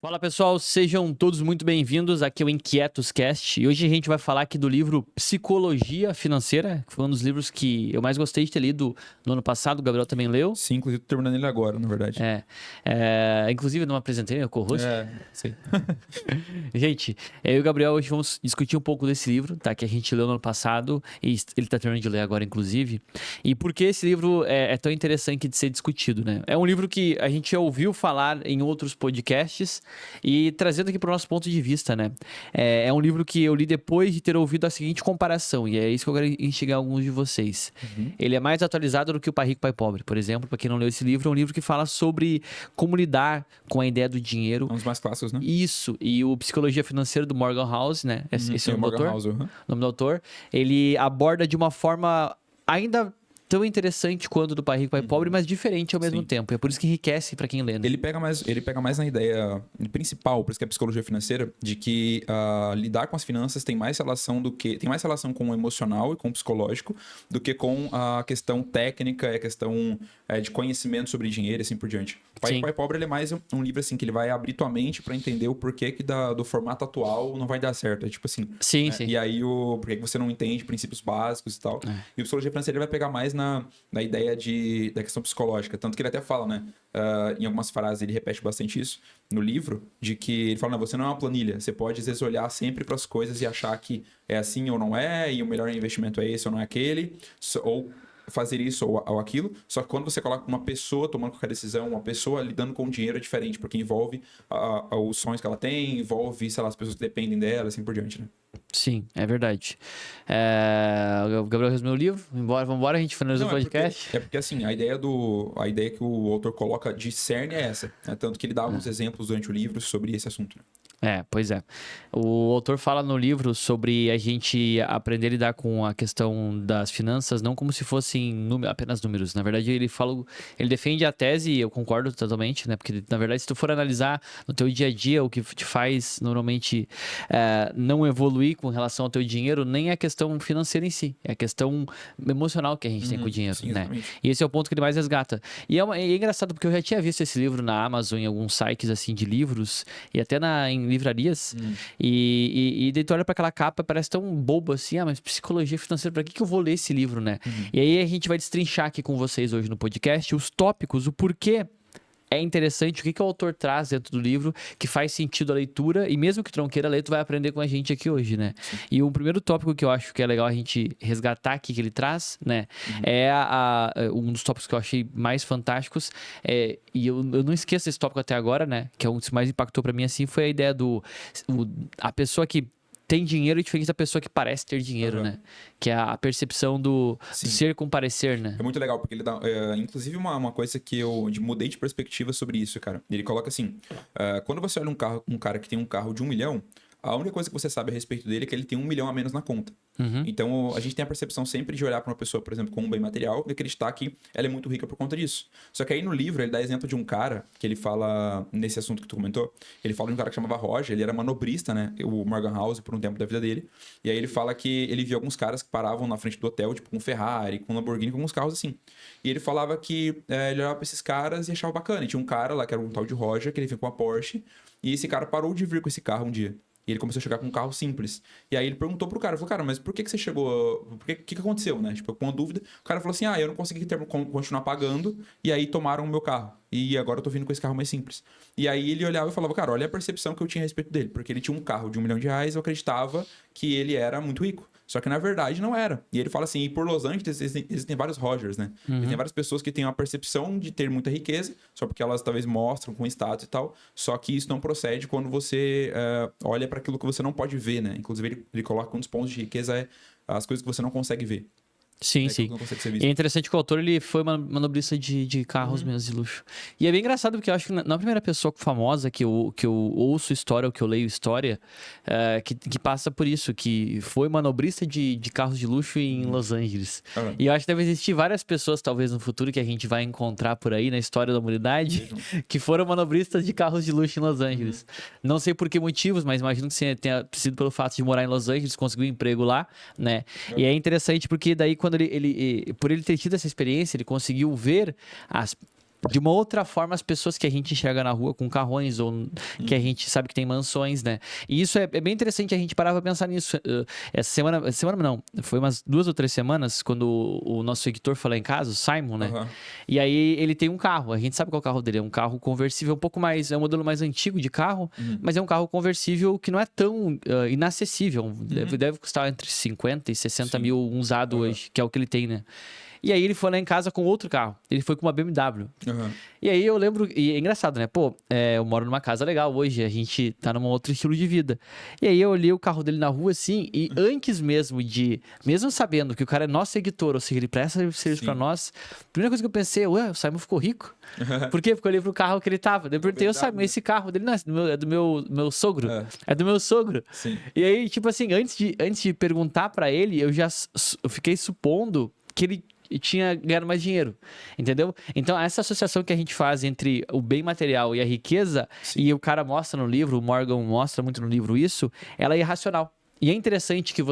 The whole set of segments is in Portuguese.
Fala pessoal, sejam todos muito bem-vindos. Aqui é o Inquietos Cast e hoje a gente vai falar aqui do livro Psicologia Financeira, que foi um dos livros que eu mais gostei de ter lido no ano passado. O Gabriel também leu. Sim, inclusive tô terminando ele agora, na verdade. Inclusive, eu não apresentei meu co-host. Sei. Gente, eu e o Gabriel hoje vamos discutir um pouco desse livro, tá? Que a gente leu no ano passado e ele tá terminando de ler agora, inclusive. E por que esse livro é tão interessante de ser discutido, né? É um livro que a gente já ouviu falar em outros podcasts e trazendo aqui para o nosso ponto de vista, né? É um livro que eu li depois de ter ouvido a seguinte comparação, e é isso que eu quero instigar alguns de vocês. Ele é mais atualizado do que o Pai Rico, Pai Pobre, por exemplo. Para quem não leu esse livro, é um livro que fala sobre como lidar com a ideia do dinheiro. É um dos mais clássicos, né? Isso, e o Psicologia Financeira do Morgan House, né? Esse é o nome do Morgan autor. House, O nome do autor. Ele aborda de uma forma ainda tão interessante quanto do Pai Rico, Pai Pobre, mas diferente ao mesmo Sim. tempo. É por isso que enriquece para quem lê, né? Ele pega mais na ideia principal, por isso que é a psicologia financeira, de que lidar com as finanças tem mais relação com o emocional e com o psicológico do que com a questão técnica e a questão de conhecimento sobre dinheiro e assim por diante. Pai Rico, Pai Pobre, ele é mais um livro assim que ele vai abrir tua mente para entender o porquê que do formato atual não vai dar certo. É tipo assim. Sim, né? sim. E aí porquê que você não entende princípios básicos e tal. E o psicologia financeira ele vai pegar mais na ideia da questão psicológica. Tanto que ele até fala, né? Em algumas frases ele repete bastante isso no livro, de que ele fala, não, você não é uma planilha. Você pode, às vezes, olhar sempre para as coisas e achar que é assim ou não é, e o melhor investimento é esse ou não é aquele, ou fazer isso ou aquilo. Só que quando você coloca uma pessoa tomando qualquer decisão, uma pessoa lidando com dinheiro é diferente, porque envolve os sonhos que ela tem, envolve, sei lá, as pessoas que dependem dela, assim por diante, né? Sim, é verdade. O Gabriel resumiu o livro. Vamos embora, a gente finaliza o podcast. É porque assim, a ideia que o autor coloca de cerne é essa. Né? Tanto que ele dá alguns exemplos durante o livro sobre esse assunto. Né? Pois é. O autor fala no livro sobre a gente aprender a lidar com a questão das finanças não como se fossem apenas números. Na verdade, ele defende a tese, e eu concordo totalmente, né? Porque, na verdade, se tu for analisar no teu dia a dia o que te faz normalmente não evoluir com relação ao teu dinheiro, nem é a questão financeira em si, é a questão emocional que a gente tem com o dinheiro, sim, né? exatamente. E esse é o ponto que ele mais resgata. E é engraçado porque eu já tinha visto esse livro na Amazon, em alguns sites assim de livros, e até em livrarias, e daí tu olha pra aquela capa, parece tão bobo assim, mas psicologia financeira, pra que eu vou ler esse livro, né? E aí a gente vai destrinchar aqui com vocês hoje no podcast os tópicos, o porquê é interessante, o que o autor traz dentro do livro que faz sentido a leitura, e mesmo que tu não queira ler, tu vai aprender com a gente aqui hoje, né? E o primeiro tópico que eu acho que é legal a gente resgatar aqui que ele traz, né? É um dos tópicos que eu achei mais fantásticos, e eu não esqueço esse tópico até agora, né? Que é um dos que mais impactou pra mim, assim, foi a ideia a pessoa que tem dinheiro diferente da pessoa que parece ter dinheiro, né? Que é a percepção do ser com parecer, né? É muito legal, porque ele dá, inclusive, uma coisa que eu mudei de perspectiva sobre isso, cara. Ele coloca assim, quando você olha um cara que tem um carro de 1 milhão, a única coisa que você sabe a respeito dele é que ele tem 1 milhão a menos na conta. Então, a gente tem a percepção sempre de olhar para uma pessoa, por exemplo, com um bem material e acreditar que ela é muito rica por conta disso. Só que aí no livro, ele dá exemplo de um cara que ele fala, nesse assunto que tu comentou, ele fala de um cara que chamava Roger, ele era manobrista, né? O Morgan House, por um tempo da vida dele. E aí ele fala que ele via alguns caras que paravam na frente do hotel, tipo com Ferrari, com Lamborghini, com alguns carros assim. E ele falava que ele olhava pra esses caras e achava bacana. E tinha um cara lá, que era um tal de Roger, que ele vinha com uma Porsche, e esse cara parou de vir com esse carro um dia. E ele começou a chegar com um carro simples. E aí ele perguntou pro cara, falou, cara, mas por que você chegou... O que aconteceu, né? Tipo, com uma dúvida. O cara falou assim, eu não consegui continuar pagando, e aí tomaram o meu carro. E agora eu tô vindo com esse carro mais simples. E aí ele olhava e falava, cara, olha a percepção que eu tinha a respeito dele. Porque ele tinha um carro de R$1 milhão, eu acreditava que ele era muito rico. Só que na verdade não era. E ele fala assim, e por Los Angeles existem vários Rogers, né? Existem várias pessoas que têm uma percepção de ter muita riqueza, só porque elas talvez mostram com status e tal. Só que isso não procede quando você olha para aquilo que você não pode ver, né? Inclusive ele coloca um dos pontos de riqueza as coisas que você não consegue ver. Sim, sim. E é interessante que o autor ele foi manobrista de carros mesmo de luxo. E é bem engraçado porque eu acho que na primeira pessoa famosa que eu ouço história ou que eu leio história, que passa por isso, que foi manobrista de carros de luxo em Los Angeles. E eu acho que deve existir várias pessoas, talvez no futuro, que a gente vai encontrar por aí na história da humanidade, que foram manobristas de carros de luxo em Los Angeles. Não sei por que motivos, mas imagino que tenha sido pelo fato de morar em Los Angeles, conseguir um emprego lá, né? E é interessante porque daí quando por ele ter tido essa experiência, ele conseguiu ver de uma outra forma as pessoas que a gente enxerga na rua com carrões ou que a gente sabe que tem mansões, né? E isso é bem interessante a gente parar pra pensar nisso. Essa semana não, foi umas 2 ou 3 semanas quando o nosso editor foi lá em casa, o Simon, né? E aí ele tem um carro, a gente sabe qual é o carro dele, é um carro conversível um pouco mais, é um modelo mais antigo de carro, mas é um carro conversível que não é tão inacessível, deve custar entre 50 e 60 mil usado hoje, que é o que ele tem, né? E aí ele foi lá em casa com outro carro. Ele foi com uma BMW. E aí eu lembro... E é engraçado, né? Pô, eu moro numa casa legal hoje. A gente tá num outro estilo de vida. E aí eu olhei o carro dele na rua, assim. E antes mesmo de... Mesmo sabendo que o cara é nosso seguidor, ou seja, ele presta serviço pra nós. A primeira coisa que eu pensei, ué, o Simon ficou rico? Por quê? Porque eu olhei pro carro que ele tava. Daí eu perguntei, ô Simon, esse carro dele não é do meu sogro? É do meu sogro. Sim. E aí, tipo assim, antes de perguntar pra ele, eu fiquei supondo que ele tinha ganhado mais dinheiro, entendeu? Então, essa associação que a gente faz entre o bem material e a riqueza, e o cara mostra no livro, o Morgan mostra muito no livro isso, ela é irracional. E é interessante que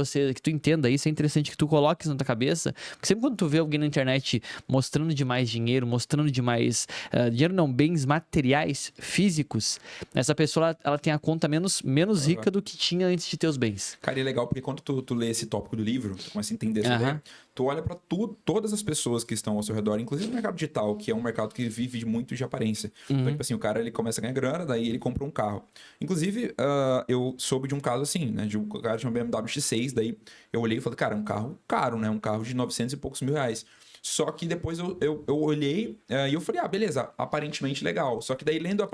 tu entenda isso, é interessante que tu coloques na tua cabeça, porque sempre quando tu vê alguém na internet mostrando demais dinheiro, mostrando demais, dinheiro não, bens materiais, físicos, essa pessoa, ela tem a conta menos rica do que tinha antes de ter os bens. Cara, e é legal porque quando tu lê esse tópico do livro, tu começa a entender essa ideia, tu olha pra todas as pessoas que estão ao seu redor, inclusive o mercado digital, que é um mercado que vive muito de aparência. Então, tipo assim, o cara, ele começa a ganhar grana, daí ele compra um carro. Inclusive, eu soube de um caso assim, né, de um cara de uma BMW X6, daí eu olhei e falei, cara, é um carro caro, né, um carro de 900 e poucos mil reais. Só que depois eu olhei e eu falei, beleza, aparentemente legal. Só que daí, lendo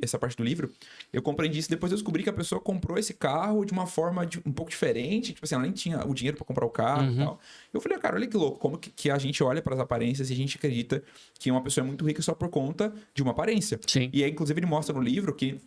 essa parte do livro, eu compreendi isso. Depois eu descobri que a pessoa comprou esse carro de uma forma um pouco diferente. Tipo assim, ela nem tinha o dinheiro pra comprar o carro e tal. Eu falei, cara, olha que louco, como que a gente olha para as aparências e a gente acredita que uma pessoa é muito rica só por conta de uma aparência. Sim. E aí, inclusive, ele mostra no livro que,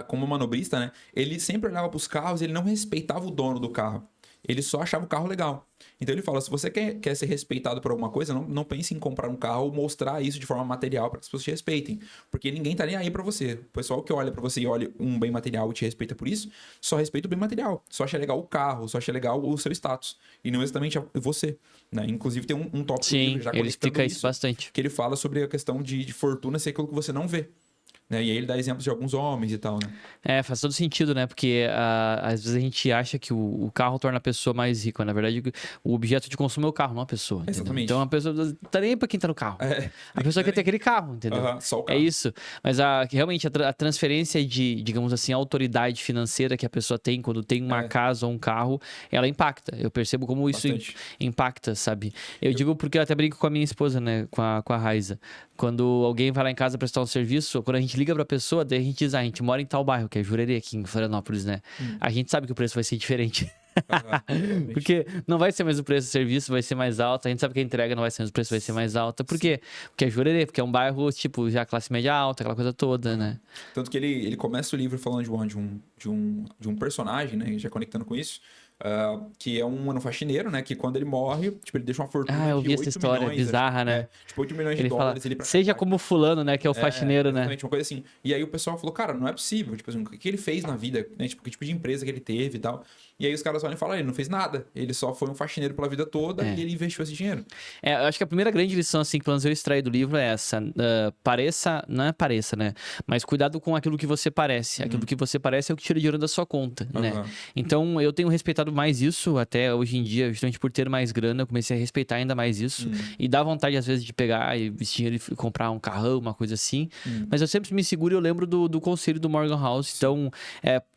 como manobrista, né, ele sempre olhava pros carros e ele não respeitava o dono do carro. Ele só achava o carro legal. Então ele fala, se você quer ser respeitado por alguma coisa, não pense em comprar um carro ou mostrar isso de forma material para que as pessoas te respeitem. Porque ninguém tá nem aí para você. O pessoal que olha para você e olha um bem material e te respeita por isso, só respeita o bem material. Só acha legal o carro, só acha legal o seu status. E não exatamente você. Né? Inclusive tem um tópico Sim, do livro já ele explica isso bastante. Que ele fala sobre a questão de fortuna ser aquilo que você não vê. Né? E aí ele dá exemplos de alguns homens e tal, né? Faz todo sentido, né? Porque às vezes a gente acha que o carro torna a pessoa mais rica. Na verdade, o objeto de consumo é o carro, não a pessoa. Exatamente. Então a pessoa não tá nem pra quem tá no carro. A pessoa quer ter aquele carro, entendeu? Só o carro. É isso. Mas realmente a transferência de, digamos assim, autoridade financeira que a pessoa tem quando tem uma casa ou um carro, ela impacta. Eu percebo como isso impacta, sabe? Eu digo porque eu até brinco com a minha esposa, né? Com a Raiza. Quando alguém vai lá em casa prestar um serviço, quando a gente liga pra pessoa, daí a gente diz, a gente mora em tal bairro, que é Jurerê, aqui em Florianópolis, né? A gente sabe que o preço vai ser diferente. Porque não vai ser mais o preço do serviço, vai ser mais alto. A gente sabe que a entrega não vai ser mais o preço, vai ser mais alta. Por quê? Porque é Jurerê, porque é um bairro, tipo, já classe média alta, aquela coisa toda, né? Tanto que ele começa o livro falando de um personagem, né? Já conectando com isso. Que é um faxineiro, né? Que quando ele morre, tipo, ele deixa uma fortuna eu de vi 8 essa história milhões, bizarra, né? Tipo, 8 milhões de Ele dólares. Fala, seja como fulano, né? Que é o faxineiro, né? Exatamente, uma coisa assim. E aí o pessoal falou, cara, não é possível. Tipo assim, o que ele fez na vida, né? Tipo, que tipo de empresa que ele teve e tal. E aí os caras olham e falam, ele não fez nada. Ele só foi um faxineiro pela vida toda e ele investiu esse dinheiro. Eu acho que a primeira grande lição, assim, que pelo menos eu extraí do livro é essa. Não é pareça, né? Mas cuidado com aquilo que você parece. Aquilo que você parece é o que tira dinheiro da sua conta, né? Então, eu tenho respeitado mais isso até hoje em dia, justamente por ter mais grana, eu comecei a respeitar ainda mais isso. E dá vontade, às vezes, de pegar e dinheiro e comprar um carrão, uma coisa assim. Mas eu sempre me seguro e eu lembro do conselho do Morgan House. Então,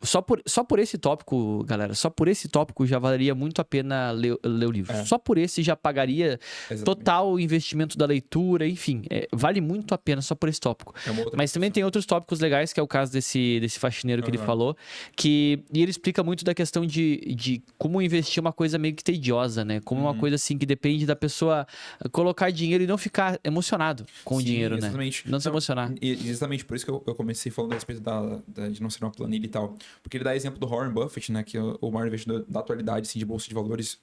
só por esse tópico, galera, só por esse tópico já valeria muito a pena ler o livro. Só por esse já pagaria total o investimento da leitura, enfim. Vale muito a pena só por esse tópico. Mas também tem outros tópicos legais, que é o caso desse faxineiro que ele falou, e ele explica muito da questão de como investir uma coisa meio que tediosa, né? Como uma coisa assim que depende da pessoa colocar dinheiro e não ficar emocionado com o dinheiro, exatamente. Né? Não se emocionar. Exatamente, por isso que eu comecei falando a respeito de não ser uma planilha e tal. Porque ele dá exemplo do Warren Buffett, né? Que é o maior investidor da atualidade, assim, de bolsa de valores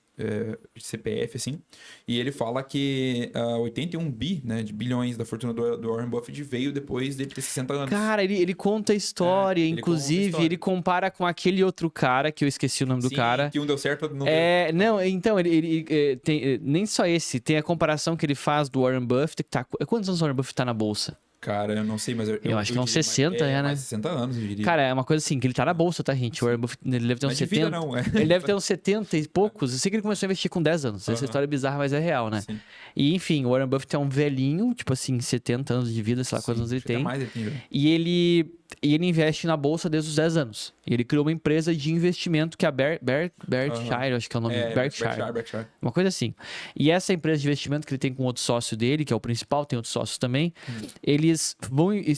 CPF, assim, e ele fala que 81 né, de bilhões da fortuna do Warren Buffett veio depois dele ter 60 anos. Cara, ele conta a história, ele conta a inclusive, história. ele compara com aquele outro cara, que eu esqueci o nome do cara. Que um deu certo, outro não deu. Não, então, ele tem, nem só esse, tem a comparação que ele faz do Warren Buffett, que tá... Quantos anos o Warren Buffett tá na bolsa? Cara, eu não sei, mas eu acho que é uns 60, né? Mais 60 anos, eu diria. Cara, é uma coisa assim, que ele tá na bolsa, tá, gente? O Warren Buffett, ele deve ter uns 70. Vida, não, Ele deve ter uns 70 e poucos. Eu sei que ele começou a investir com 10 anos. Essa história é bizarra, mas é real, né? Sim. E, enfim, o Warren Buffett é um velhinho, tipo assim, 70 anos de vida, sei lá quantos anos ele tem. Mais ele tem, e ele investe na bolsa desde os 10 anos. E ele criou uma empresa de investimento que é a Berkshire, acho que é o nome. Berkshire. Uma coisa assim. E essa empresa de investimento que ele tem com outro sócio dele, que é o principal, tem outros sócios também, eles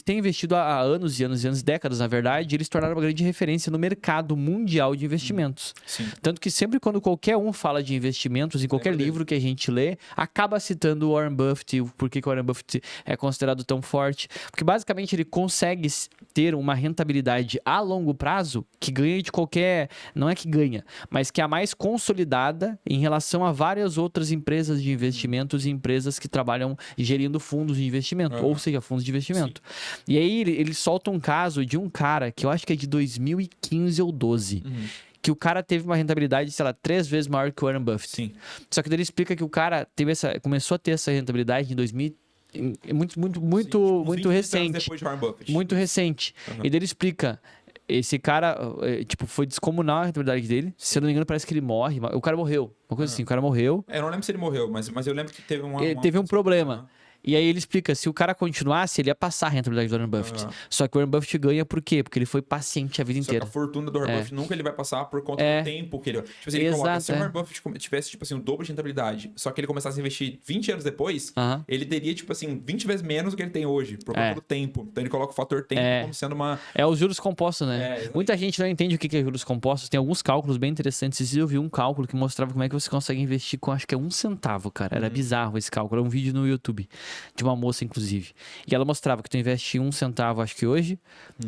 têm investido há anos e anos e anos, décadas, na verdade, e eles tornaram uma grande referência no mercado mundial de investimentos. Sim. Tanto que sempre quando qualquer um fala de investimentos, em qualquer livro que a gente lê, acaba citando o Warren Buffett, por que o Warren Buffett é considerado tão forte. Porque basicamente ele consegue ter uma rentabilidade a longo prazo que ganha de qualquer... Não é que ganha, mas que é a mais consolidada em relação a várias outras empresas de investimentos e empresas que trabalham gerindo fundos de investimento, ou seja, fundos de investimento. Sim. E aí ele solta um caso de um cara que eu acho que é de 2015 ou 12. Que o cara teve uma rentabilidade, sei lá, 3 vezes maior que o Warren Buffett. Sim. Só que daí ele explica que o cara começou a ter essa rentabilidade em 2000 muito recente. Depois de Warren Buffett. Muito recente. E daí ele explica, esse cara, tipo, foi descomunal a rentabilidade dele. Se eu não me engano, parece que ele morre. O cara morreu. Uma coisa assim, o cara morreu. Eu não lembro se ele morreu, mas eu lembro que teve teve um problema. E aí ele explica, se o cara continuasse, ele ia passar a rentabilidade do Warren Buffett. Só que o Warren Buffett ganha por quê? Porque ele foi paciente a vida inteira. Só que a fortuna do Warren Buffett nunca ele vai passar por conta do tempo que ele... Tipo assim, ele coloca, se o Warren Buffett tivesse, tipo assim, o dobro de rentabilidade, só que ele começasse a investir 20 anos depois, ele teria, tipo assim, 20 vezes menos do que ele tem hoje, por conta do tempo. Então ele coloca o fator tempo como sendo uma... É os juros compostos, né? Muita gente não entende o que é juros compostos. Tem alguns cálculos bem interessantes. Eu vi um cálculo que mostrava como é que você consegue investir com, acho que é 1 centavo, cara. Era bizarro esse cálculo. Era um vídeo no YouTube de uma moça, inclusive. E ela mostrava que tu investe 1 centavo, acho que hoje,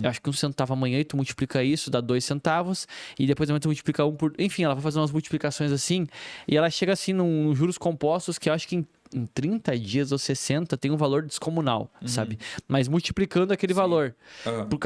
acho que 1 centavo amanhã, e tu multiplica isso, dá 2 centavos, e depois tu multiplica 1 por... Enfim, ela vai fazer umas multiplicações assim, e ela chega assim num juros compostos que eu acho que em 30 dias ou 60 tem um valor descomunal, sabe? Mas multiplicando aquele valor por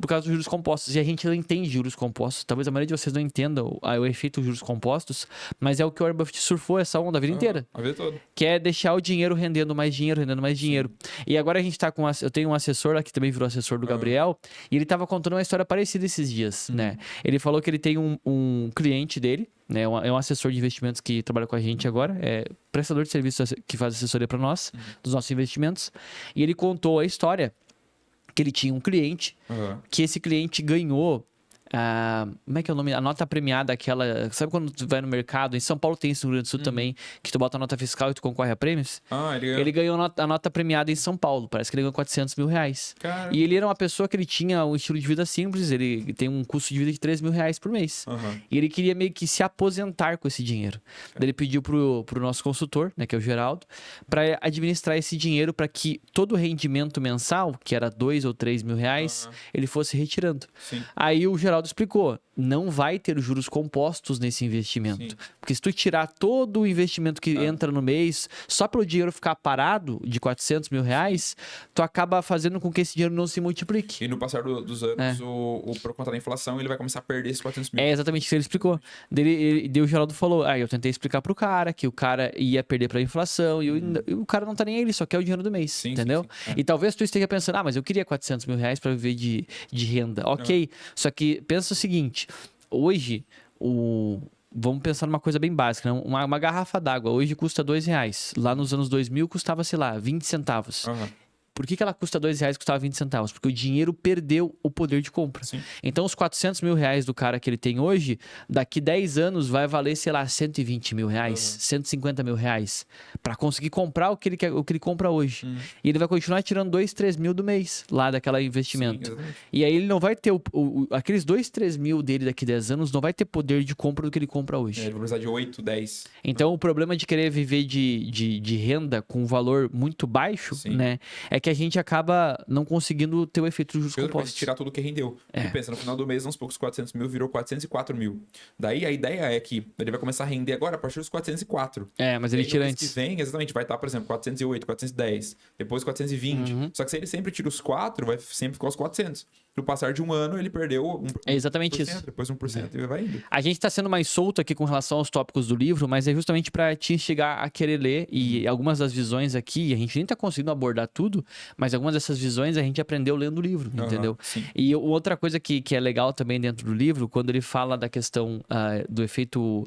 causa dos juros compostos. E a gente não entende juros compostos. Talvez a maioria de vocês não entendam o efeito dos juros compostos, mas é o que o Warren Buffett surfou essa onda a vida inteira. A vida toda. Que é deixar o dinheiro rendendo mais dinheiro, rendendo mais dinheiro. E agora a gente tá com... Eu tenho um assessor lá que também virou assessor do Gabriel, e ele tava contando uma história parecida esses dias, né? Ele falou que ele tem um cliente dele, né? É um assessor de investimentos que trabalha com a gente agora, é prestador de serviço que faz assessoria para nós, dos nossos investimentos. E ele contou a história que ele tinha um cliente, que esse cliente ganhou... como é que é o nome? A nota premiada, aquela... Sabe quando tu vai no mercado? Em São Paulo tem isso, no Rio Grande do Sul também, que tu bota a nota fiscal e tu concorre a prêmios. Ele ganhou a nota premiada em São Paulo. Parece que ele ganhou 400 mil reais. Caramba. E ele era uma pessoa que ele tinha um estilo de vida simples. Ele tem um custo de vida de 3 mil reais por mês. E ele queria meio que se aposentar com esse dinheiro. Daí ele pediu pro nosso consultor, né, que é o Geraldo, para administrar esse dinheiro para que todo o rendimento mensal, que era 2 ou 3 mil reais, ele fosse retirando. Sim. Aí o Geraldo explicou, não vai ter juros compostos nesse investimento. Sim. Porque se tu tirar todo o investimento que entra no mês, só pelo dinheiro ficar parado de 400 mil reais, tu acaba fazendo com que esse dinheiro não se multiplique. E no passar dos anos, por conta da inflação, ele vai começar a perder esses 400 mil. É exatamente isso que ele explicou. Daí o Geraldo falou, eu tentei explicar pro cara que o cara ia perder pra inflação e o cara não tá nem aí, ele só quer o dinheiro do mês, entendeu? Sim. E talvez tu esteja pensando, mas eu queria 400 mil reais pra viver de renda. Ok, só que pensa o seguinte, hoje, vamos pensar numa coisa bem básica, né? Uma garrafa d'água hoje custa R$2. Lá nos anos 2000 custava, sei lá, 20 centavos. Por que ela custa R$2 e custava 20 centavos? Porque o dinheiro perdeu o poder de compra. Sim. Então, os 400 mil reais do cara que ele tem hoje, daqui 10 anos vai valer, sei lá, 120 mil reais, 150 mil reais, para conseguir comprar o que ele compra hoje. E ele vai continuar tirando 2, 3 mil do mês lá daquele investimento. Sim, e aí ele não vai ter aqueles 2, 3 mil dele daqui 10 anos, não vai ter poder de compra do que ele compra hoje. Ele vai precisar de 8, 10. Então, o problema de querer viver de renda com um valor muito baixo, né, é que que a gente acaba não conseguindo ter o efeito dos juros Outra coisa, compostos. tirar tudo que rendeu. E pensa, no final do mês, uns poucos 400 mil virou 404 mil. Daí a ideia é que ele vai começar a render agora a partir dos 404. Mas ele tira antes. Que vem, exatamente, vai estar, por exemplo, 408, 410, depois 420. Só que se ele sempre tira os 4, vai sempre ficar os 400. No passar de um ano, ele perdeu É exatamente isso. Depois 1% e vai indo. A gente tá sendo mais solto aqui com relação aos tópicos do livro, mas é justamente para te instigar a querer ler. E algumas das visões aqui, a gente nem tá conseguindo abordar tudo, mas algumas dessas visões a gente aprendeu lendo o livro, entendeu? Sim. E outra coisa que é legal também dentro do livro, quando ele fala da questão do efeito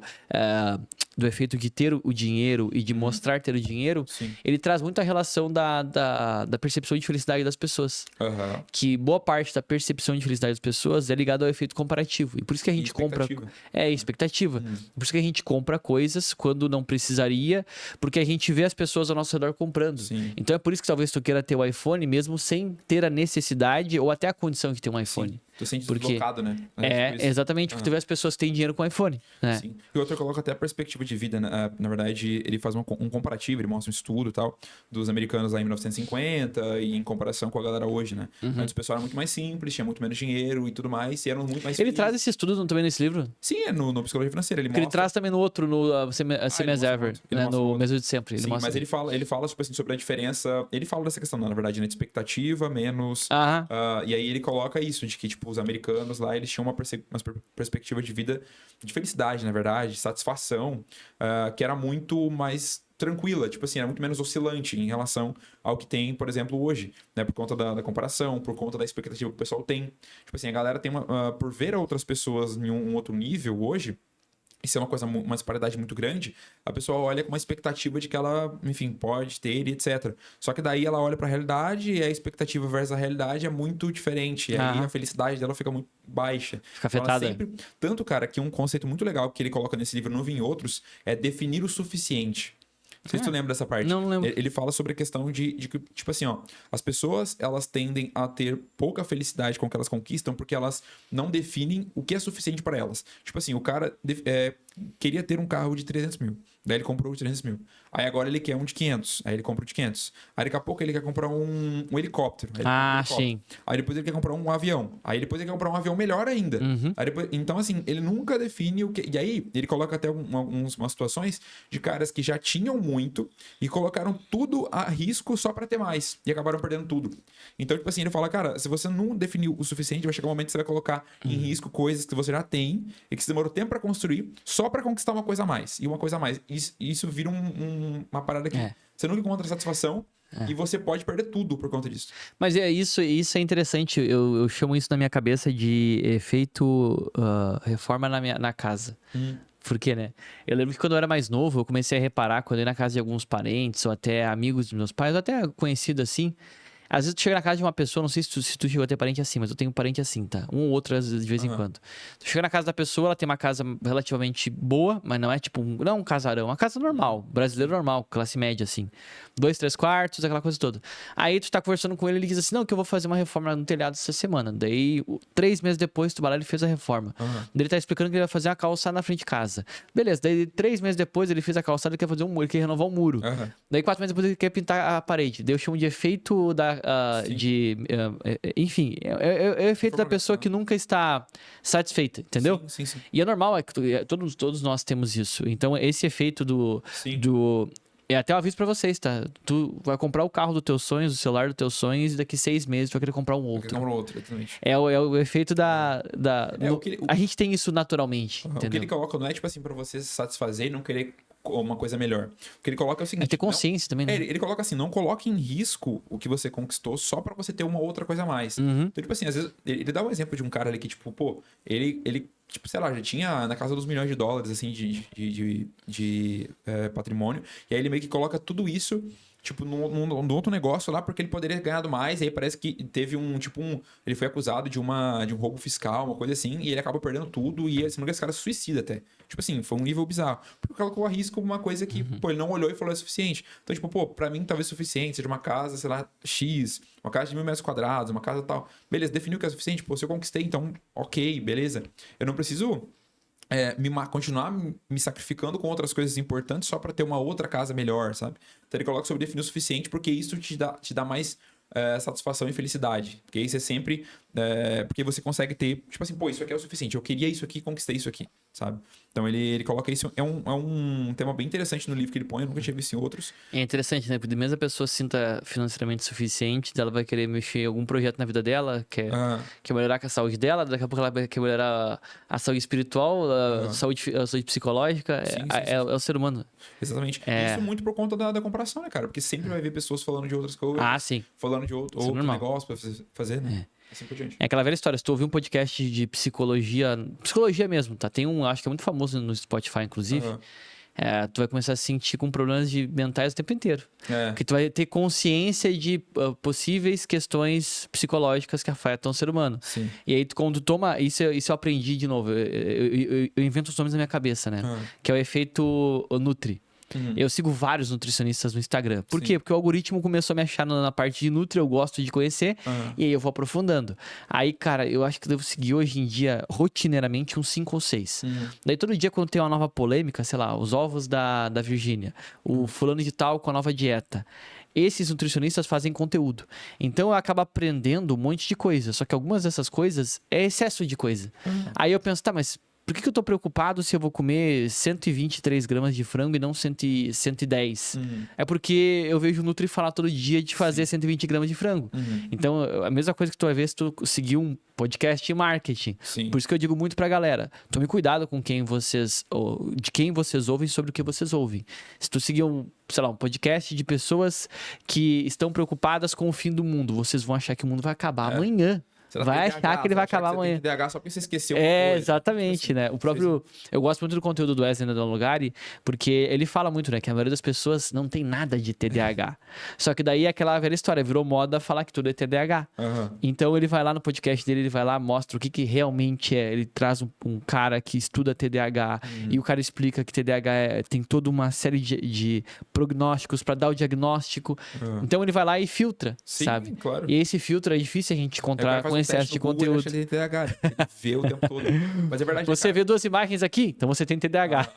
de ter o dinheiro e de mostrar ter o dinheiro, Sim. ele traz muito a relação da percepção de felicidade das pessoas. Que boa parte da percepção de felicidade das pessoas é ligada ao efeito comparativo. E por isso que a gente compra... expectativa. Por isso que a gente compra coisas quando não precisaria, porque a gente vê as pessoas ao nosso redor comprando. Sim. Então é por isso que talvez tu queira ter o iPhone, mesmo sem ter a necessidade ou até a condição de ter um iPhone. Sim. Tu sente deslocado, né? Exatamente, porque tu vê as pessoas que têm dinheiro com iPhone. Né? Sim. E o outro coloca até a perspectiva de vida, né? Na verdade, ele faz um comparativo, ele mostra um estudo e tal, dos americanos lá em 1950 e em comparação com a galera hoje, né? Antes o pessoal era muito mais simples, tinha muito menos dinheiro e tudo mais, e eram muito mais Ele traz esse estudo também nesse livro? Sim, é no Psicologia Financeira. Ele traz também no outro, no Same as Ever, né? No Mesmo de Sempre. Sim, mas ele fala tipo assim, sobre a diferença... Ele fala dessa questão, na verdade, né? De expectativa, menos... e aí ele coloca isso, de que, tipo, os americanos lá, eles tinham uma perspectiva de vida de felicidade, na verdade, de satisfação, que era muito mais tranquila, tipo assim, era muito menos oscilante em relação ao que tem, por exemplo, hoje, né? Por conta da comparação, por conta da expectativa que o pessoal tem. Tipo assim, a galera tem por ver outras pessoas em um outro nível hoje, isso é uma disparidade muito grande, a pessoa olha com uma expectativa de que ela, enfim, pode ter e etc. Só que daí ela olha para a realidade e a expectativa versus a realidade é muito diferente. E aí a felicidade dela fica muito baixa. Fica afetada. Tanto, cara, que um conceito muito legal que ele coloca nesse livro, não vi em outros, é definir o suficiente. Não sei se tu lembra dessa parte. Não lembro. Ele fala sobre a questão de que, tipo assim, ó, as pessoas, elas tendem a ter pouca felicidade com o que elas conquistam porque elas não definem o que é suficiente para elas. Tipo assim, o cara queria ter um carro de 300 mil. Daí ele comprou o de 300 mil. Aí agora ele quer um de 500. Aí ele compra o de 500. Aí daqui a pouco ele quer comprar um helicóptero. Sim. Aí depois ele quer comprar um avião. Aí depois ele quer comprar um avião melhor ainda. Aí depois, então, assim, ele nunca define o que... E aí ele coloca até umas situações de caras que já tinham muito e colocaram tudo a risco só pra ter mais. E acabaram perdendo tudo. Então, tipo assim, ele fala, cara, se você não definiu o suficiente, vai chegar um momento que você vai colocar em risco coisas que você já tem e que você demorou tempo pra construir só pra conquistar uma coisa a mais. E uma coisa a mais. Isso vira uma parada que você nunca encontra satisfação e você pode perder tudo por conta disso. Mas isso é interessante. Eu chamo isso na minha cabeça de efeito reforma na casa. Por quê, né? Eu lembro que quando eu era mais novo, eu comecei a reparar quando eu ia na casa de alguns parentes ou até amigos dos meus pais, ou até conhecido assim. Às vezes tu chega na casa de uma pessoa, não sei se tu chegou a ter parente assim, mas eu tenho um parente assim, tá? Um ou outro, às vezes, de vez em quando. Tu chega na casa da pessoa, ela tem uma casa relativamente boa, mas não é tipo não um casarão, uma casa normal, brasileiro normal, classe média, assim. 2, 3 quartos, aquela coisa toda. Aí tu tá conversando com ele diz assim, não, que eu vou fazer uma reforma no telhado essa semana. Daí, 3 meses depois, tu vai lá e ele fez a reforma. Daí ele tá explicando que ele vai fazer uma calçada na frente de casa. Beleza, daí 3 meses depois ele fez a calçada, ele quer fazer ele quer renovar o muro. Daí 4 meses depois ele quer pintar a parede. Daí eu chamo de efeito enfim, é o efeito da pessoa que nunca está satisfeita, entendeu? Sim. E é normal, todos nós temos isso. Então, esse efeito é até um aviso pra vocês, tá? Tu vai comprar o carro dos teus sonhos, o celular dos teus sonhos, e daqui 6 meses tu vai querer comprar um outro. Exatamente. É o efeito a gente tem isso naturalmente, entendeu? O que ele coloca não é, tipo assim, pra você se satisfazer e não querer uma coisa melhor. O que ele coloca é o seguinte... É ter consciência também, né? Ele coloca assim, não coloque em risco o que você conquistou só pra você ter uma outra coisa a mais. Então, tipo assim, às vezes, ele dá um exemplo de um cara ali que, tipo, pô, ele tipo, sei lá, já tinha na casa dos milhões de dólares, assim, de patrimônio. E aí ele meio que coloca tudo isso, tipo, num outro negócio lá, porque ele poderia ter ganhado mais. E aí parece que teve ele foi acusado de um roubo fiscal, uma coisa assim, e ele acaba perdendo tudo. E esse cara se suicida até. Tipo assim, foi um nível bizarro. Porque colocou a risco uma coisa que, pô, ele não olhou e falou é suficiente. Então, tipo, pô, pra mim talvez suficiente, seja uma casa, sei lá, X, uma casa de 1.000 metros quadrados, uma casa tal. Beleza, definiu que é suficiente, pô, se eu conquistei, então, ok, beleza. Eu não preciso continuar me sacrificando com outras coisas importantes só pra ter uma outra casa melhor, sabe? Então ele coloca sobre definir o suficiente porque isso te dá mais satisfação e felicidade. Porque aí você sempre... porque você consegue ter, tipo assim, pô, isso aqui é o suficiente. Eu queria isso aqui, conquistei isso aqui, sabe? Então ele coloca isso... É um tema bem interessante no livro que ele põe. Eu nunca tinha visto em outros. É interessante, né? Porque mesmo a pessoa se sinta financeiramente suficiente, ela vai querer mexer em algum projeto na vida dela, quer melhorar com a saúde dela, daqui a pouco ela vai querer melhorar a saúde espiritual, a saúde psicológica. Sim. É o ser humano. Exatamente. Isso muito por conta da comparação, né, cara? Porque sempre vai ver pessoas falando de outras coisas. Sim. Falando de outro negócio pra fazer, né? Assim por diante. É aquela velha história. Se tu ouvir um podcast de psicologia mesmo, tá? Tem acho que é muito famoso no Spotify, inclusive. Tu vai começar a se sentir com problemas mentais o tempo inteiro. Porque tu vai ter consciência de possíveis questões psicológicas que afetam o ser humano. Sim. E aí, quando tu toma... Isso eu aprendi de novo. Eu invento os nomes na minha cabeça, né? Que é o efeito Nutri. Eu sigo vários nutricionistas no Instagram. Por quê? Porque o algoritmo começou a me achar na parte de Nutri, eu gosto de conhecer, e aí eu vou aprofundando. Aí, cara, eu acho que eu devo seguir hoje em dia, rotineiramente, uns 5 ou 6. Daí todo dia, quando tem uma nova polêmica, sei lá, os ovos da Virgínia, o fulano de tal com a nova dieta. Esses nutricionistas fazem conteúdo. Então eu acabo aprendendo um monte de coisa. Só que algumas dessas coisas é excesso de coisa. Aí eu penso, tá, mas por que eu tô preocupado se eu vou comer 123 gramas de frango e não 110? É porque eu vejo o Nutri falar todo dia de fazer 120 gramas de frango. Então, a mesma coisa que tu vai ver se tu seguir um podcast de marketing. Sim. Por isso que eu digo muito pra galera, tome cuidado com de quem vocês ouvem sobre o que vocês ouvem. Se tu seguir um podcast de pessoas que estão preocupadas com o fim do mundo, vocês vão achar que o mundo vai acabar amanhã. Vai achar que ele vai acabar amanhã. Você tem TDAH só porque você esqueceu uma coisa. Exatamente, né? O próprio... Eu gosto muito do conteúdo do Wesley no Lugari, porque ele fala muito, né? Que a maioria das pessoas não tem nada de TDAH. Só que daí aquela velha história, virou moda falar que tudo é TDAH. Então ele vai lá no podcast dele, ele vai lá, mostra o que realmente é. Ele traz um cara que estuda TDAH e o cara explica que TDAH tem toda uma série de prognósticos para dar o diagnóstico. Então ele vai lá e filtra, sabe? Claro. E esse filtro é difícil a gente encontrar com excesso de conteúdo. Ele TDAH, ele vê o tempo todo. Mas é verdade. Você vê 2 imagens aqui, então você tem TDAH.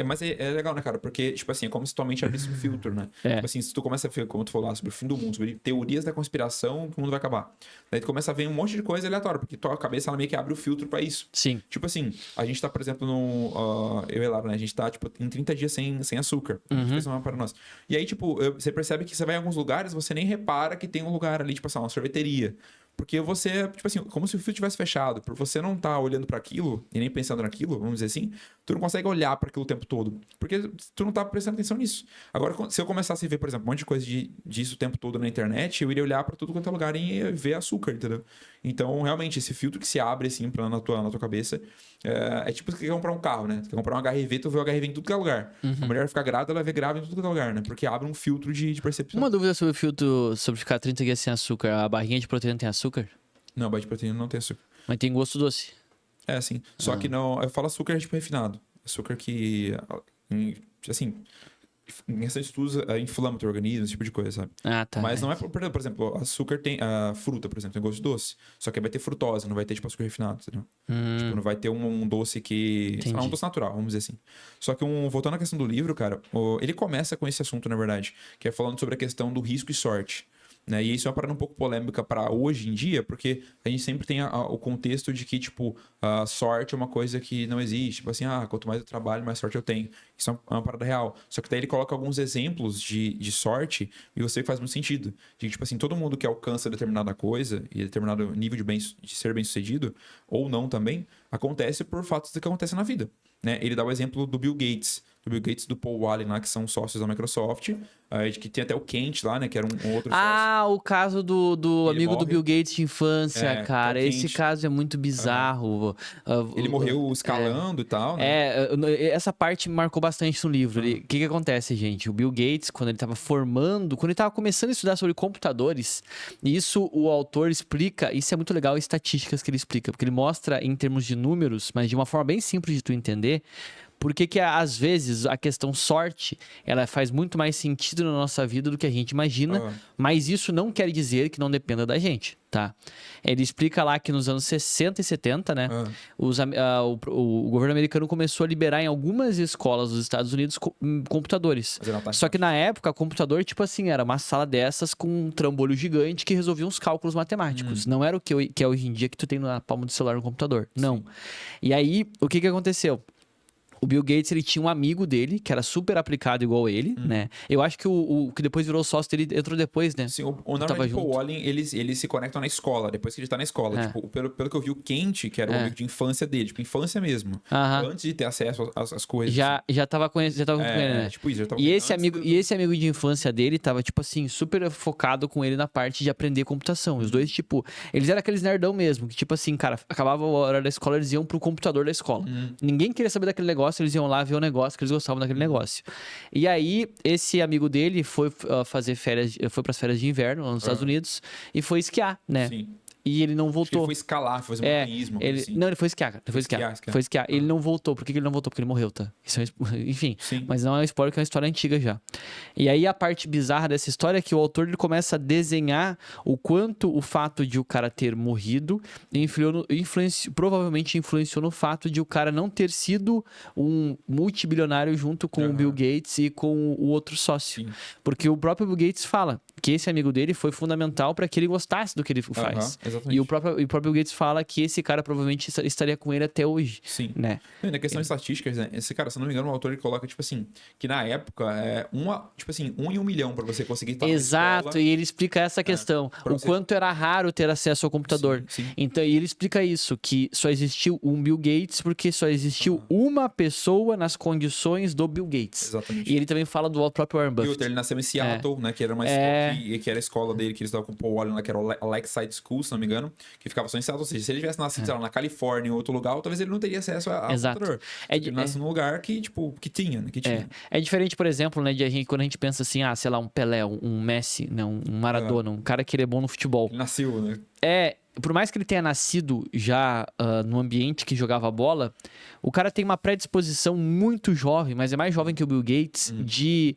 Mas é legal, né, cara? Porque, tipo assim, é como se tua mente abrisse um filtro, né? Tipo assim, se tu começa a ver, como tu falou lá, sobre o fim do mundo, sobre teorias da conspiração, que o mundo vai acabar. Daí tu começa a ver um monte de coisa aleatória, porque tua cabeça, ela meio que abre o filtro pra isso. Sim. Tipo assim, a gente tá, por exemplo, eu e Lara, né? A gente tá, tipo, em 30 dias sem açúcar. Isso é para nós. E aí, tipo, você percebe que você vai em alguns lugares, você nem repara que tem um lugar ali, tipo assim, uma sorveteria. Porque você, tipo assim, como se o filtro tivesse fechado. Por você não estar olhando para aquilo e nem pensando naquilo, vamos dizer assim, tu não consegue olhar para aquilo o tempo todo. Porque tu não tá prestando atenção nisso. Agora, se eu começasse a ver, por exemplo, um monte de coisa disso o tempo todo na internet, eu iria olhar para tudo quanto é lugar e ver açúcar, entendeu? Então, realmente, esse filtro que se abre, assim, na tua cabeça, é tipo você quer comprar um carro, né? Você quer comprar um HRV, tu vê o HRV em tudo que é lugar. A mulher ficar grávida, ela vê grávida em tudo que é lugar, né? Porque abre um filtro de percepção. Uma dúvida sobre o filtro, sobre ficar 30 dias sem açúcar. A barrinha de proteína tem açúcar? Não, a barra de proteína não tem açúcar. Mas tem gosto doce. É, sim. Só que não... Eu falo açúcar tipo refinado. Açúcar que, assim, em questão de estudos, inflama o teu organismo, esse tipo de coisa, sabe? Tá. Mas não é... Por exemplo, açúcar tem... A fruta, por exemplo, tem gosto doce. Só que vai ter frutose, não vai ter, tipo, açúcar refinado, entendeu? Tipo, não vai ter um doce que... Sei lá, um doce natural, vamos dizer assim. Só que, voltando à questão do livro, cara, ele começa com esse assunto, na verdade, que é falando sobre a questão do risco e sorte. Né? E isso é uma parada um pouco polêmica para hoje em dia, porque a gente sempre tem o contexto de que, tipo, a sorte é uma coisa que não existe. Tipo assim, quanto mais eu trabalho, mais sorte eu tenho. Isso é uma parada real. Só que daí ele coloca alguns exemplos de sorte e você faz muito sentido. De que, tipo assim, todo mundo que alcança determinada coisa e determinado nível de ser bem-sucedido, ou não também, acontece por fatos que acontecem na vida. Né? Ele dá o exemplo do Bill Gates, do Paul Allen lá, que são sócios da Microsoft, que tem até o Kent lá, né, que era um outro sócio. O caso do amigo morre. do Bill Gates de infância, cara. Esse caso é muito bizarro. Ele morreu escalando e tal, né? Essa parte me marcou bastante no livro. O que acontece, gente? O Bill Gates, quando ele estava começando a estudar sobre computadores, isso o autor explica, isso é muito legal, estatísticas que ele explica, porque ele mostra em termos de números, mas de uma forma bem simples de tu entender, por que às vezes a questão sorte, ela faz muito mais sentido na nossa vida do que a gente imagina, mas isso não quer dizer que não dependa da gente, tá? Ele explica lá que nos anos 60 e 70, né, o governo americano começou a liberar em algumas escolas dos Estados Unidos computadores. Só que na época, computador, tipo assim, era uma sala dessas com um trambolho gigante que resolvia uns cálculos matemáticos. Não era o que é hoje em dia que tu tem na palma do celular no computador. Não. E aí, o que aconteceu? O Bill Gates, ele tinha um amigo dele, que era super aplicado igual ele, né? Eu acho que o que depois virou sócio dele entrou depois, né? Sim, normalmente o Allen, eles se conectam na escola, depois que ele tá na escola. Tipo, pelo que eu vi, o Kent, que era o amigo de infância dele, tipo, infância mesmo. Antes de ter acesso às coisas. Já tava com ele, né? Tipo isso, já tava e esse amigo de infância dele tava, tipo assim, super focado com ele na parte de aprender computação. Os dois, tipo, eles eram aqueles nerdão mesmo, que tipo assim, cara, acabava a hora da escola, eles iam pro computador da escola. Ninguém queria saber daquele negócio, eles iam lá ver o negócio, que eles gostavam daquele negócio. E aí, esse amigo dele foi fazer férias, foi pras férias de inverno lá nos Estados Unidos e foi esquiar, né? Sim. E ele não voltou. Ele foi escalar, foi fazer montanhismo. Assim. Não, ele foi esquiar, cara. Foi esquiar. Ele não voltou. Por que ele não voltou? Porque ele morreu, tá? Isso enfim. Sim. Mas não é um spoiler, que é uma história antiga já. E aí a parte bizarra dessa história é que o autor ele começa a desenhar o quanto o fato de o cara ter morrido provavelmente influenciou no fato de o cara não ter sido um multibilionário junto com o Bill Gates e com o outro sócio. Sim. Porque o próprio Bill Gates fala que esse amigo dele foi fundamental para que ele gostasse do que ele faz. E o próprio Bill Gates fala que esse cara provavelmente estaria com ele até hoje. Sim. Né? E na questão de estatísticas, né? Esse cara, se não me engano, o autor ele coloca, tipo assim, que na época tipo assim, 1 em 1 milhão pra você conseguir estar Exato, na escola. E ele explica essa questão. O quanto era raro ter acesso ao computador. Sim. Então, e ele explica isso, que só existiu um Bill Gates porque só existiu uma pessoa nas condições do Bill Gates. Exatamente. E ele também fala do próprio Warren Buffett. Ele nasceu em Seattle, né? Que era uma escola, que era a escola dele, que eles estavam com o Paul Allen lá, que era o Lakeside School, se não me engano, que ficava só em Seattle. Ou seja, se ele tivesse nascido, sei lá, na Califórnia ou outro lugar, talvez ele não teria acesso a computador. Ele nasceu num lugar que, tipo, que tinha, né? É diferente, por exemplo, né, quando a gente pensa assim, sei lá, um Pelé, um Messi, né, um Maradona, um cara que ele é bom no futebol. Ele nasceu, né? Por mais que ele tenha nascido já no ambiente que jogava bola, o cara tem uma predisposição muito jovem, mas é mais jovem que o Bill Gates, de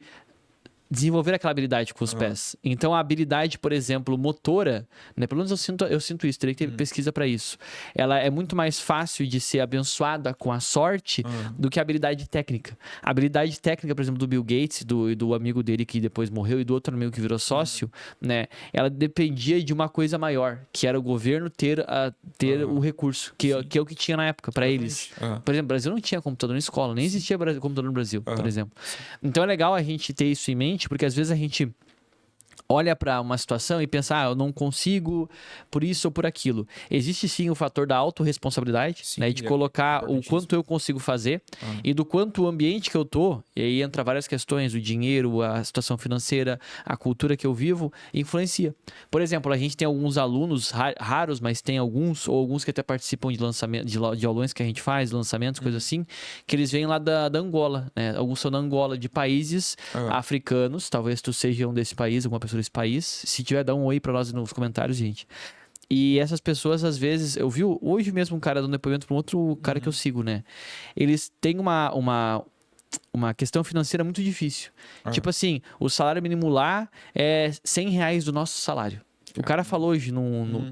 desenvolver aquela habilidade com os pés. Então, a habilidade, por exemplo, motora, né? Pelo menos eu sinto isso, teria que ter pesquisa para isso. Ela é muito mais fácil de ser abençoada com a sorte do que a habilidade técnica. A habilidade técnica, por exemplo, do Bill Gates, do amigo dele que depois morreu e do outro amigo que virou sócio, né? Ela dependia de uma coisa maior, que era o governo ter o recurso, que é o que tinha na época para eles. Por exemplo, o Brasil não tinha computador na escola, nem existia computador no Brasil, por exemplo. Então, é legal a gente ter isso em mente, porque às vezes a gente olha para uma situação e pensa, eu não consigo por isso ou por aquilo. Existe sim o fator da autorresponsabilidade, né, de colocar o quanto eu consigo fazer e do quanto o ambiente que eu tô, e aí entra várias questões, o dinheiro, a situação financeira, a cultura que eu vivo, influencia. Por exemplo, a gente tem alguns alunos raros, mas tem alguns que até participam de lançamento, de aulões que a gente faz, lançamentos, coisas assim, que eles vêm lá da Angola, né? Alguns são da Angola, de países africanos, talvez tu seja um desse país, alguma pessoa desse país. Se tiver, dá um oi pra nós nos comentários, gente. E essas pessoas, às vezes, eu vi hoje mesmo um cara dando depoimento para um outro cara que eu sigo, né? Eles têm uma questão financeira muito difícil. Tipo assim, o salário mínimo lá é R$100 do nosso salário. O cara falou hoje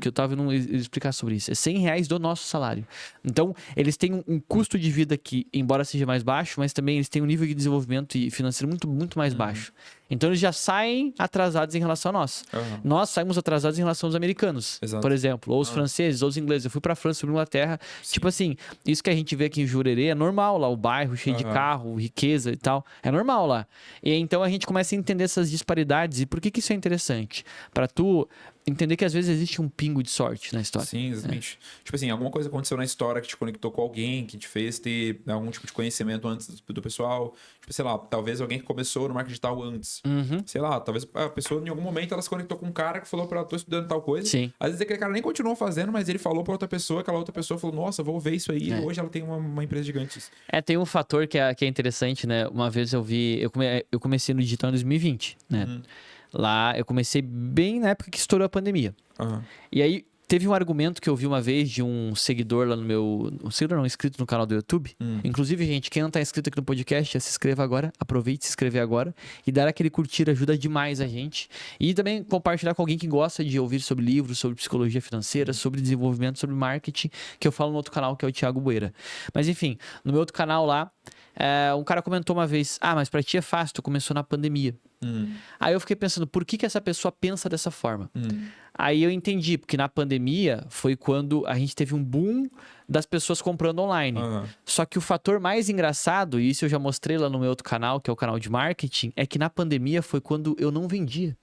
que eu tava vendo ele explicar sobre isso. É R$100 do nosso salário. Então, eles têm um custo de vida que, embora seja mais baixo, mas também eles têm um nível de desenvolvimento financeiro muito, muito mais baixo. Então, eles já saem atrasados em relação a nós. Nós saímos atrasados em relação aos americanos, por exemplo. Ou os franceses, ou os ingleses. Eu fui pra França, fui pra Inglaterra. Tipo assim, isso que a gente vê aqui em Jurerê é normal lá. O bairro cheio de carro, riqueza e tal. É normal lá. E então, a gente começa a entender essas disparidades. E por que isso é interessante? Pra tu entender que às vezes existe um pingo de sorte na história. Sim, exatamente. Tipo assim, alguma coisa aconteceu na história que te conectou com alguém, que te fez ter algum tipo de conhecimento antes do pessoal. Tipo, sei lá, talvez alguém que começou no marketing digital antes. Sei lá, talvez a pessoa em algum momento ela se conectou com um cara que falou pra ela, tô estudando tal coisa. Sim. Às vezes aquele cara nem continuou fazendo, mas ele falou pra outra pessoa, aquela outra pessoa falou, nossa, vou ver isso aí. E hoje ela tem uma empresa gigante. Tem um fator que é interessante, né? Uma vez eu comecei no digital em 2020, né? Lá eu comecei bem na época que estourou a pandemia. E aí Teve um argumento que eu vi uma vez de um seguidor lá no meu... Um seguidor não, inscrito no canal do YouTube. Inclusive, gente, quem não tá inscrito aqui no podcast, já se inscreva agora. Aproveite de se inscrever agora. E dar aquele curtir ajuda demais a gente. E também compartilhar com alguém que gosta de ouvir sobre livros, sobre psicologia financeira, sobre desenvolvimento, sobre marketing, que eu falo no outro canal, que é o Thiago Bueira. Mas enfim, no meu outro canal lá, um cara comentou uma vez: mas pra ti é fácil, tu começou na pandemia. Aí eu fiquei pensando, por que essa pessoa pensa dessa forma? Aí eu entendi, porque na pandemia foi quando a gente teve um boom das pessoas comprando online. Só que o fator mais engraçado, e isso eu já mostrei lá no meu outro canal, que é o canal de marketing, é que na pandemia foi quando eu não vendia.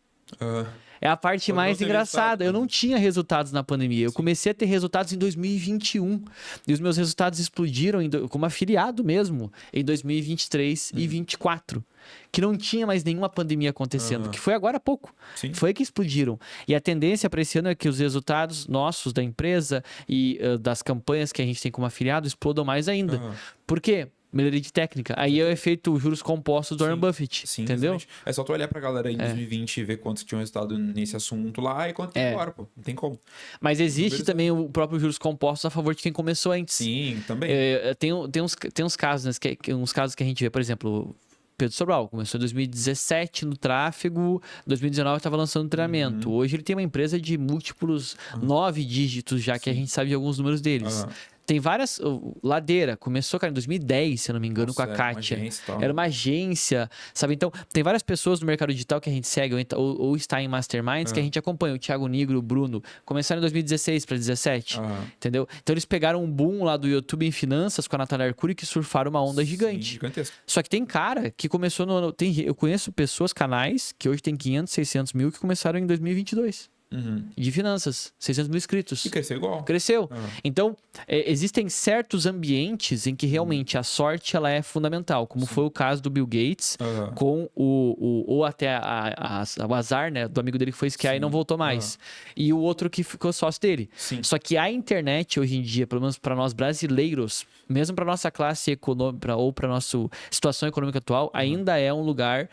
É a parte Quando mais não teve engraçada. resultado. Eu não tinha resultados na pandemia. Eu comecei a ter resultados em 2021. E os meus resultados explodiram como afiliado mesmo em 2023 e 2024. Que não tinha mais nenhuma pandemia acontecendo. Que foi agora há pouco. Sim. Foi que explodiram. E a tendência para esse ano é que os resultados nossos da empresa e das campanhas que a gente tem como afiliado explodam mais ainda. Por quê? Melhoria de técnica. Aí é o efeito juros compostos do Warren Buffett. Sim, entendeu? exatamente. É só tu olhar pra galera aí em 2020 e ver quantos que tinham resultado nesse assunto lá e quanto tem agora, pô. Não tem como. Mas existe também o próprio juros compostos a favor de quem começou antes. Sim, também. Tem uns casos, né, uns casos que a gente vê, por exemplo, Pedro Sobral começou em 2017 no tráfego, 2019 estava lançando treinamento. Hoje ele tem uma empresa de múltiplos 9 dígitos já, que a gente sabe de alguns números deles. Tem várias... Ladeira começou, cara, em 2010, se eu não me engano, com a Kátia. Era uma agência, sabe? Então, tem várias pessoas no mercado digital que a gente segue ou está em masterminds que a gente acompanha. O Thiago Nigro, o Bruno, começaram em 2016 para 2017, entendeu? Então, eles pegaram um boom lá do YouTube em finanças com a Natália Arcuri que surfaram uma onda gigante. Gigantesco. Só que tem cara que começou no... eu conheço pessoas, canais, que hoje tem 500, 600 mil, que começaram em 2022. De finanças, 600 mil inscritos. E cresceu igual. Cresceu. Então, existem certos ambientes em que realmente a sorte ela é fundamental, como foi o caso do Bill Gates com ou até o azar, né, do amigo dele que foi esquiar e não voltou mais. E o outro que ficou sócio dele. Só que a internet hoje em dia, pelo menos para nós brasileiros, mesmo para nossa classe econômica ou para nossa situação econômica atual, ainda é um lugar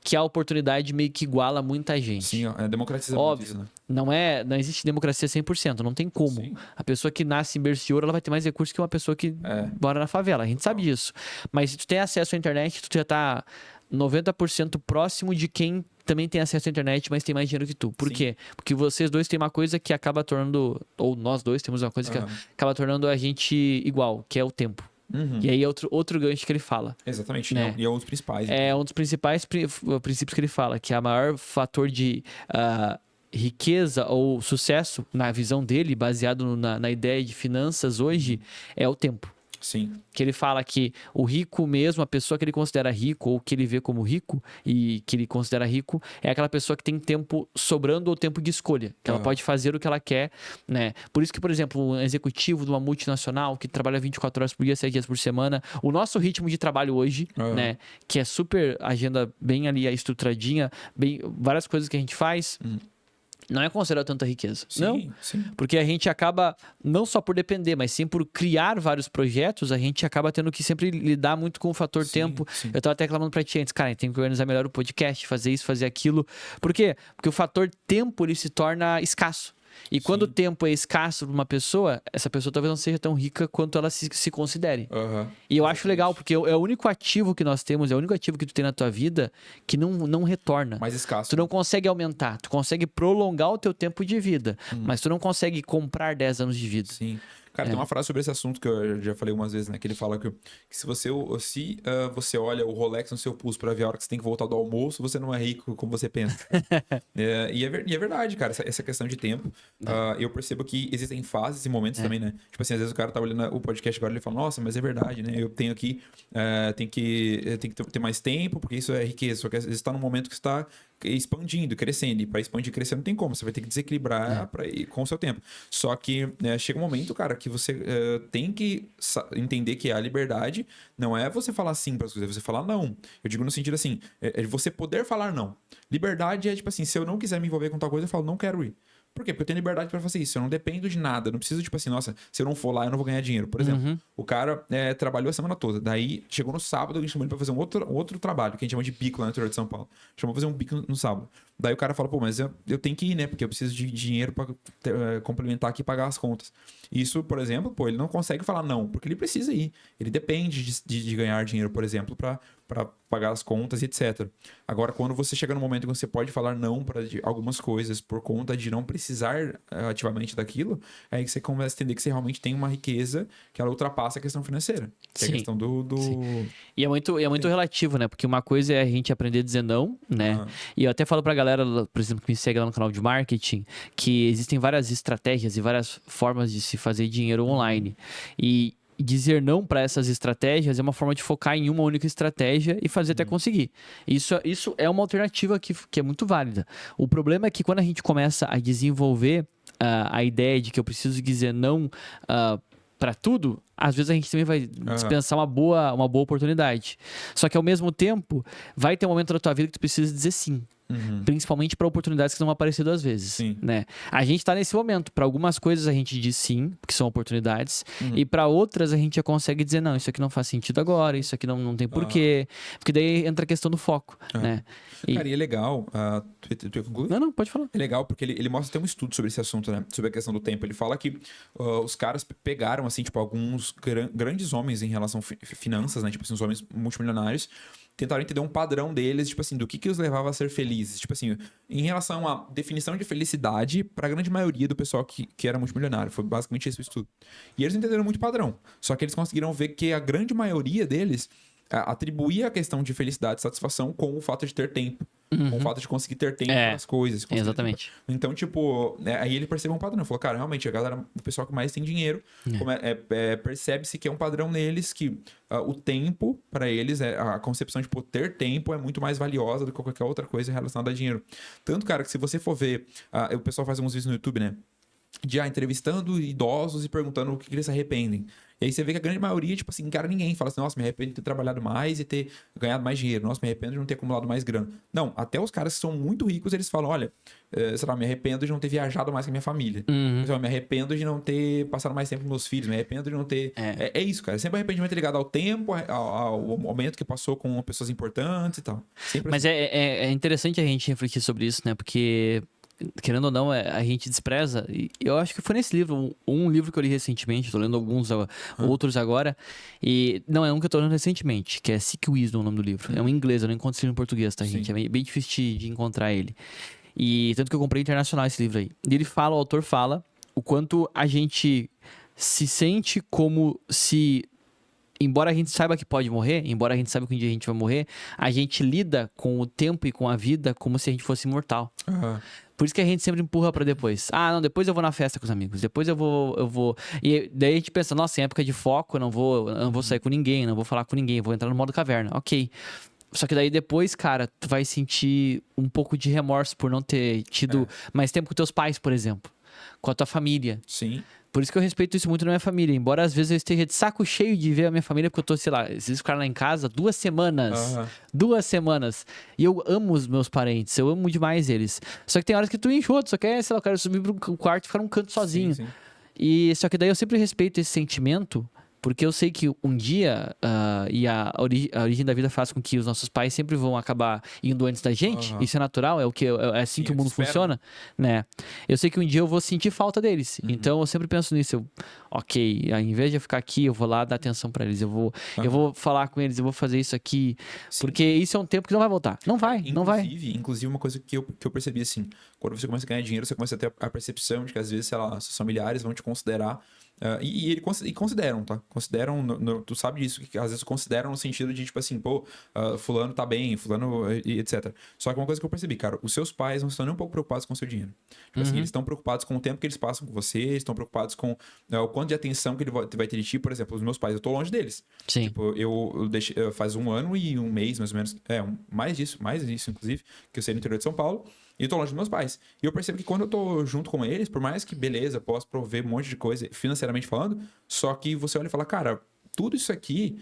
que a oportunidade meio que iguala muita gente. Sim, democratiza óbvio, muito isso, né? Não existe democracia 100%, não tem como. Sim. A pessoa que nasce em berço de ouro, ela vai ter mais recursos que uma pessoa que mora na favela. A gente sabe disso. Mas se tu tem acesso à internet, tu já tá 90% próximo de quem também tem acesso à internet, mas tem mais dinheiro que tu. Por quê? Porque vocês dois têm uma coisa que acaba tornando... Ou nós dois temos uma coisa que acaba tornando a gente igual, que é o tempo. E aí é outro gancho que ele fala. Exatamente, né? E é um dos principais. É um dos principais princípios que ele fala, que é o maior fator de riqueza ou sucesso, na visão dele, baseado na ideia de finanças hoje, é o tempo. Sim. Que ele fala que o rico mesmo, a pessoa que ele considera rico ou que ele vê como rico e que ele considera rico, é aquela pessoa que tem tempo sobrando ou tempo de escolha, que ela pode fazer o que ela quer, né? Por isso que, por exemplo, um executivo de uma multinacional que trabalha 24 horas por dia, 7 dias por semana, o nosso ritmo de trabalho hoje, né, que é super agenda bem ali estruturadinha, bem, várias coisas que a gente faz, não é considerado tanta riqueza. Sim. Porque a gente acaba, não só por depender, mas sim por criar vários projetos, a gente acaba tendo que sempre lidar muito com o fator tempo. Eu tava até reclamando pra ti antes, cara, a gente tem que organizar melhor o podcast, fazer isso, fazer aquilo. Por quê? Porque o fator tempo, ele se torna escasso. E quando o tempo é escasso para uma pessoa, essa pessoa talvez não seja tão rica quanto ela se considere. E eu acho legal, porque é o único ativo que nós temos, é o único ativo que tu tem na tua vida que não retorna. Mais escasso. Tu não consegue aumentar, tu consegue prolongar o teu tempo de vida, mas tu não consegue comprar 10 anos de vida. Sim. Cara, tem uma frase sobre esse assunto que eu já falei umas vezes, né? Que ele fala que se você olha o Rolex no seu pulso pra ver a hora que você tem que voltar do almoço, você não é rico como você pensa. E é verdade, cara, essa questão de tempo. Eu percebo que existem fases e momentos também, né? Tipo assim, às vezes o cara tá olhando o podcast agora e ele fala, nossa, mas é verdade, né? Eu tenho aqui, tem que ter mais tempo, porque isso é riqueza. Só que às vezes tá num momento que você tá expandindo, crescendo. E para expandir e crescer não tem como. Você vai ter que desequilibrar com o seu tempo. Só que chega um momento, cara, que você tem que entender que a liberdade não é você falar sim para as coisas, é você falar não. Eu digo no sentido assim, é você poder falar não. Liberdade é tipo assim, se eu não quiser me envolver com tal coisa, eu falo, não quero ir. Por quê? Porque eu tenho liberdade para fazer isso. Eu não dependo de nada. Eu não preciso, tipo assim, nossa, se eu não for lá, eu não vou ganhar dinheiro. Por exemplo, o cara trabalhou a semana toda. Daí, chegou no sábado, a gente chamou ele pra fazer um outro trabalho, que a gente chama de bico lá no interior de São Paulo. Chamou pra fazer um bico no sábado. Daí o cara fala, pô, mas eu tenho que ir, né? Porque eu preciso de dinheiro pra complementar aqui e pagar as contas. Isso, por exemplo, pô, ele não consegue falar não, porque ele precisa ir. Ele depende de ganhar dinheiro, por exemplo, para pagar as contas e etc. Agora, quando você chega no momento em que você pode falar não para algumas coisas por conta de não precisar ativamente daquilo, é aí que você começa a entender que você realmente tem uma riqueza que ela ultrapassa a questão financeira. Que é a Sim. questão do... Sim. E é muito relativo, né? Porque uma coisa é a gente aprender a dizer não, né? E eu até falo pra galera, por exemplo, que me segue lá no canal de marketing, que existem várias estratégias e várias formas de se fazer dinheiro online. E dizer não para essas estratégias é uma forma de focar em uma única estratégia e fazer até conseguir. Isso é uma alternativa que é muito válida. O problema é que quando a gente começa a desenvolver a ideia de que eu preciso dizer não para tudo, às vezes a gente também vai dispensar uma boa oportunidade. Só que ao mesmo tempo, vai ter um momento da tua vida que tu precisa dizer sim. Principalmente para oportunidades que não vão aparecer duas vezes, né? A gente está nesse momento. Para algumas coisas a gente diz sim, porque são oportunidades, e para outras a gente já consegue dizer não, isso aqui não faz sentido agora, isso aqui não tem porquê, porque daí entra a questão do foco, né? Cara, e é legal, tu ia concluir? Não, pode falar. É legal porque ele mostra até um estudo sobre esse assunto, né? Sobre a questão do tempo. Ele fala que os caras pegaram, assim, tipo, alguns grandes homens em relação a finanças, né? Tipo assim, os homens multimilionários, tentaram entender um padrão deles, tipo assim, do que os levava a ser felizes. Tipo assim, em relação à definição de felicidade para a grande maioria do pessoal que era multimilionário. Foi basicamente esse o estudo. E eles entenderam muito padrão. Só que eles conseguiram ver que a grande maioria deles atribuía a questão de felicidade e satisfação com o fato de ter tempo. Com o fato de conseguir ter tempo para as coisas. Exatamente. Então, tipo, aí ele percebeu um padrão. Ele falou, cara, realmente, a galera, o pessoal que mais tem dinheiro, percebe-se que é um padrão neles que o tempo, para eles, a concepção de ter tempo é muito mais valiosa do que qualquer outra coisa relacionada a dinheiro. Tanto, cara, que se você for ver, o pessoal faz uns vídeos no YouTube, né? De entrevistando idosos e perguntando o que eles se arrependem. E aí você vê que a grande maioria, tipo assim, cara, ninguém fala assim, nossa, me arrependo de ter trabalhado mais e ter ganhado mais dinheiro. Nossa, me arrependo de não ter acumulado mais grana. Não, até os caras que são muito ricos, eles falam, olha, sei lá, me arrependo de não ter viajado mais com a minha família. Me arrependo de não ter passado mais tempo com meus filhos. Me arrependo de não ter... É isso, cara. Sempre arrependimento ligado ao tempo, ao momento que passou com pessoas importantes e tal. Sempre Mas assim. é interessante a gente refletir sobre isso, né? Porque... querendo ou não, a gente despreza. E eu acho que foi nesse livro, um livro que eu li recentemente, tô lendo alguns outros agora. E não é um que eu tô lendo recentemente, que é Seek Wisdom, o nome do livro. É um inglês, eu não encontro esse livro em português, tá, gente? É bem difícil de encontrar ele. E tanto que eu comprei internacional esse livro aí. E ele fala, o autor fala, o quanto a gente se sente como se... embora a gente saiba que pode morrer, embora a gente saiba que um dia a gente vai morrer, a gente lida com o tempo e com a vida como se a gente fosse imortal. Por isso que a gente sempre empurra pra depois. Ah, não, depois eu vou na festa com os amigos. Depois eu vou... E daí a gente pensa, nossa, em época de foco, eu não vou sair com ninguém, não vou falar com ninguém, vou entrar no modo caverna. Ok. Só que daí depois, cara, tu vai sentir um pouco de remorso por não ter tido mais tempo com teus pais, por exemplo. Com a tua família. Sim. Por isso que eu respeito isso muito na minha família. Embora às vezes eu esteja de saco cheio de ver a minha família, porque eu tô, sei lá, eles ficaram lá em casa 2 semanas. 2 semanas. E eu amo os meus parentes, eu amo demais eles. Só que tem horas que tu enjoa, tu só quer, sei lá, eu quero subir pro quarto e ficar num canto sozinho. Sim. E só que daí eu sempre respeito esse sentimento, porque eu sei que um dia, e a origem da vida faz com que os nossos pais sempre vão acabar indo antes da gente. Isso é natural, é assim que o mundo funciona, né? Eu sei que um dia eu vou sentir falta deles. Então eu sempre penso nisso. Ok, ao invés de eu ficar aqui, eu vou lá dar atenção pra eles. Eu vou falar com eles, eu vou fazer isso aqui. Porque isso é um tempo que não vai voltar. Não vai. Inclusive, uma coisa que eu percebi assim, quando você começa a ganhar dinheiro, você começa a ter a percepção de que às vezes, sei lá, seus familiares vão te considerar. E consideram, tá? Consideram, tu sabe disso, que às vezes consideram no sentido de, tipo assim, pô, fulano tá bem, fulano, e etc. Só que uma coisa que eu percebi, cara, os seus pais não estão nem um pouco preocupados com o seu dinheiro. Tipo assim, eles estão preocupados com o tempo que eles passam com você, eles estão preocupados com o quanto de atenção que ele vai ter de ti. Por exemplo, os meus pais, eu tô longe deles. Sim. Tipo, eu deixei, faz 1 ano e 1 mês, mais ou menos, mais disso, inclusive, que eu saí no interior de São Paulo. E eu tô longe dos meus pais. E eu percebo que quando eu tô junto com eles, por mais que, beleza, posso prover um monte de coisa, financeiramente falando, só que você olha e fala, cara, tudo isso aqui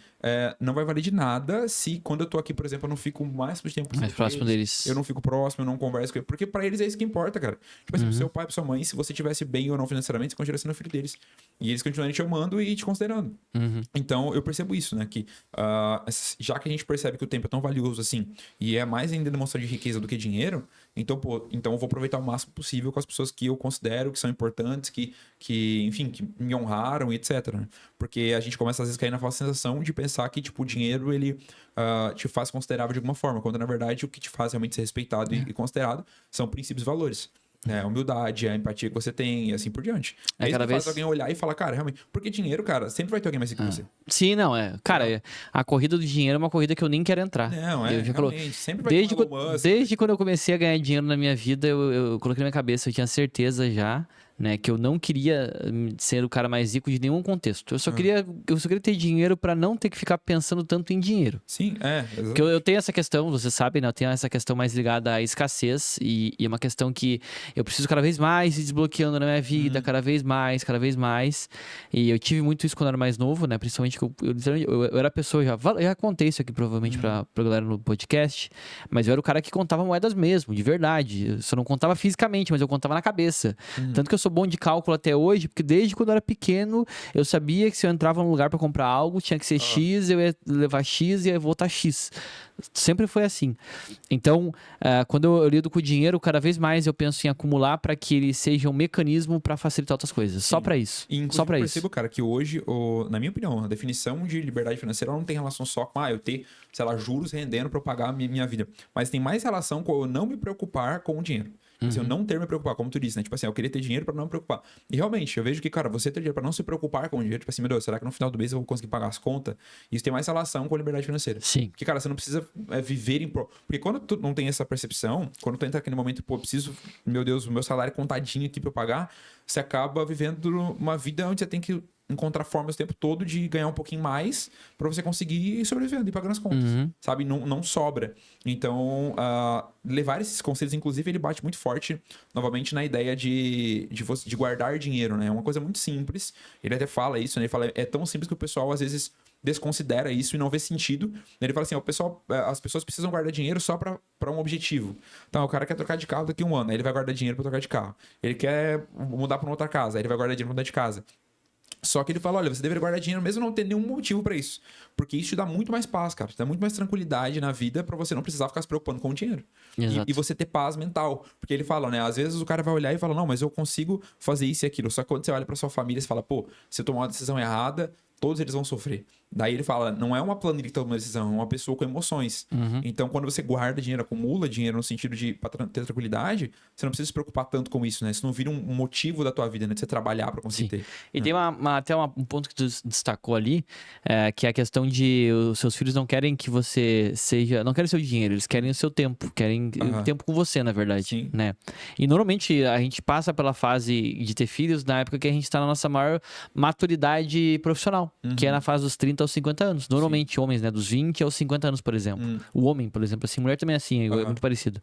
não vai valer de nada se quando eu tô aqui, por exemplo, eu não fico o máximo de tempo mais próximo deles. Eu não fico próximo, eu não converso com eles. Porque pra eles é isso que importa, cara. Tipo assim, seu pai, sua mãe, se você tivesse bem ou não financeiramente, você continua sendo filho deles. E eles continuarem te amando e te considerando. Então, eu percebo isso, né? Que já que a gente percebe que o tempo é tão valioso assim, e é mais ainda demonstração de riqueza do que dinheiro, Então, pô, então eu vou aproveitar o máximo possível com as pessoas que eu considero que são importantes, enfim, que me honraram e etc, né? Porque a gente começa às vezes a cair na falsa sensação de pensar que, tipo, o dinheiro, ele te faz considerável de alguma forma, quando na verdade o que te faz realmente ser respeitado e considerado são princípios e valores. Né? A humildade, a empatia que você tem e assim por diante. É isso que faz alguém olhar e falar, cara, realmente... Porque dinheiro, cara, sempre vai ter alguém mais rico que você. Sim, não, cara, a corrida do dinheiro é uma corrida que eu nem quero entrar. Não, Eu já realmente. Sempre vai ter um Elon Musk. Desde quando eu comecei a ganhar dinheiro na minha vida, eu coloquei na minha cabeça, eu tinha certeza já, né, que eu não queria ser o cara mais rico de nenhum contexto. Eu só queria ter dinheiro pra não ter que ficar pensando tanto em dinheiro. Sim, exatamente. Porque eu tenho essa questão, você sabe, né? Eu tenho essa questão mais ligada à escassez e é uma questão que eu preciso cada vez mais ir desbloqueando na minha vida, cada vez mais. E eu tive muito isso quando eu era mais novo, né? Principalmente que eu era a pessoa, já contei isso aqui provavelmente pra galera no podcast, mas eu era o cara que contava moedas mesmo, de verdade. Eu só não contava fisicamente, mas eu contava na cabeça. Tanto que eu sou bom de cálculo até hoje, porque desde quando eu era pequeno, eu sabia que se eu entrava num lugar pra comprar algo, tinha que ser X, eu ia levar X e ia voltar X. Sempre foi assim. Então, quando eu lido com o dinheiro, cada vez mais eu penso em acumular para que ele seja um mecanismo para facilitar outras coisas. Sim. Só para isso. E, só para isso. Eu percebo, cara, que hoje, na minha opinião, a definição de liberdade financeira não tem relação só com eu ter, sei lá, juros rendendo para eu pagar a minha vida. Mas tem mais relação com eu não me preocupar com o dinheiro. Assim, eu não ter me preocupar, como tu disse, né? Tipo assim, eu queria ter dinheiro pra não me preocupar. E realmente, eu vejo que, cara, você ter dinheiro pra não se preocupar com o dinheiro, tipo assim, meu Deus, será que no final do mês eu vou conseguir pagar as contas? Isso tem mais relação com a liberdade financeira. Sim. Porque, cara, você não precisa viver em... Porque quando tu não tem essa percepção, quando tu entra naquele momento, pô, preciso, meu Deus, o meu salário é contadinho aqui pra eu pagar, você acaba vivendo uma vida onde você tem que encontrar formas o tempo todo de ganhar um pouquinho mais pra você conseguir ir sobrevivendo e pagando as contas, sabe? Não sobra. Então, levar esses conselhos, inclusive, ele bate muito forte, novamente, na ideia de guardar dinheiro, né? É uma coisa muito simples. Ele até fala isso, né? Ele fala, é tão simples que o pessoal, às vezes, desconsidera isso e não vê sentido. Ele fala assim, as pessoas precisam guardar dinheiro só para um objetivo. Então, o cara quer trocar de carro daqui a um ano, aí ele vai guardar dinheiro para trocar de carro. Ele quer mudar para uma outra casa, aí ele vai guardar dinheiro para mudar de casa. Só que ele fala, olha, você deveria guardar dinheiro mesmo não ter nenhum motivo pra isso. Porque isso te dá muito mais paz, cara. Te dá muito mais tranquilidade na vida pra você não precisar ficar se preocupando com o dinheiro. E você ter paz mental. Porque ele fala, né? Às vezes o cara vai olhar e fala, não, mas eu consigo fazer isso e aquilo. Só que quando você olha pra sua família, você fala, pô, se eu tomar uma decisão errada, todos eles vão sofrer. Daí ele fala, não é uma planilha que toma uma decisão, é uma pessoa com emoções. Então, quando você guarda dinheiro, acumula dinheiro no sentido de pra ter tranquilidade, você não precisa se preocupar tanto com isso, né? Isso não vira um motivo da tua vida, né? De você trabalhar pra conseguir ter. E tem até um ponto que tu destacou ali, que é a questão de os seus filhos não querem que você seja... Não querem o seu dinheiro, eles querem o seu tempo. Querem tempo com você, na verdade. Sim. Né? E normalmente a gente passa pela fase de ter filhos na época que a gente tá na nossa maior maturidade profissional, que é na fase dos 30 aos 50 anos. Normalmente homens, né? Dos 20 aos 50 anos, por exemplo. O homem, por exemplo, assim. Mulher também é assim, é muito parecido.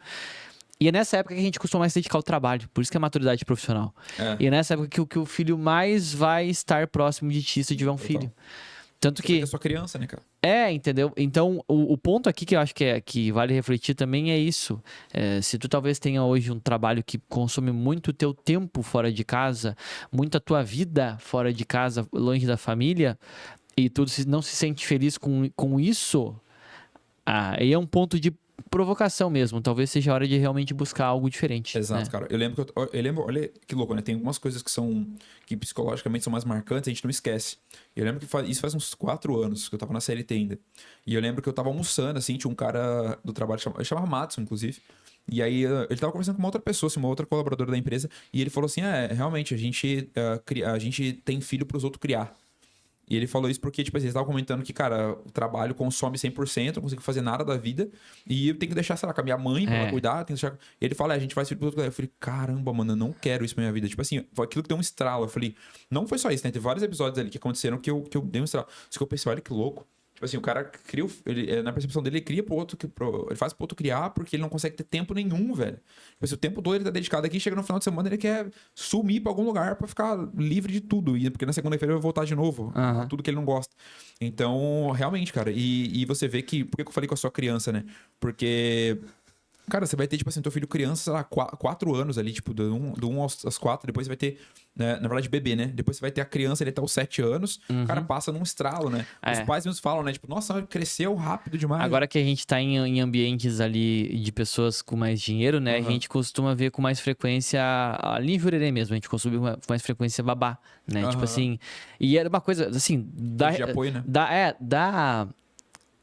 E é nessa época que a gente costuma mais se dedicar ao trabalho. Por isso que é maturidade profissional. E é nessa época que o filho mais vai estar próximo de ti se tiver um filho. Tanto que... É sua criança, né, cara? Entendeu? Então, o ponto aqui que eu acho que vale refletir também é isso. Se tu talvez tenha hoje um trabalho que consome muito o teu tempo fora de casa, muito a tua vida fora de casa, longe da família, e tu não se sente feliz com isso, aí é um ponto de provocação mesmo. Talvez seja a hora de realmente buscar algo diferente. Exato, né? cara. Eu lembro, olha que louco, né? Tem algumas coisas que psicologicamente são mais marcantes, a gente não esquece. Eu lembro que isso faz uns 4 anos que eu tava na CLT ainda. E eu lembro que eu tava almoçando, assim, tinha um cara do trabalho, ele chamava Matson, inclusive. E aí ele tava conversando com uma outra pessoa, assim, uma outra colaboradora da empresa, e ele falou assim, realmente, a gente tem filho pros outros criar. E ele falou isso porque, tipo assim, eles estavam comentando que, cara, o trabalho consome 100%, não consigo fazer nada da vida. E eu tenho que deixar, sei lá, com a minha mãe pra ela cuidar. Tenho que deixar... E ele fala, a gente faz filho pro outro. Eu falei, caramba, mano, eu não quero isso pra minha vida. Tipo assim, foi aquilo que deu um estralo. Eu falei, não foi só isso, né? Teve vários episódios ali que aconteceram que eu dei um estralo. Só que eu pensei, olha que louco. Tipo assim, o cara cria, na percepção dele, ele cria pro outro, ele faz pro outro criar porque ele não consegue ter tempo nenhum, velho. Tipo assim, o tempo todo ele tá dedicado aqui, chega no final de semana ele quer sumir pra algum lugar pra ficar livre de tudo. Porque na segunda-feira ele vai voltar de novo, tudo que ele não gosta. Então, realmente, cara, e você vê que... Por que eu falei com a sua criança, né? Porque Cara, você vai ter, tipo assim, teu filho criança, sei lá, 4 anos ali, tipo, do 1 aos 4, depois você vai ter, né, na verdade, bebê, né? Depois você vai ter a criança ali até os 7 anos, o cara passa num estralo, né? Os É. pais mesmos falam, né? Tipo, nossa, cresceu rápido demais. Agora que a gente tá em ambientes ali de pessoas com mais dinheiro, né? A gente costuma ver com mais frequência, ali em Jurerê mesmo, a gente costuma ver com mais frequência babá, né? Tipo assim, e era uma coisa, assim, Rede de apoio, né?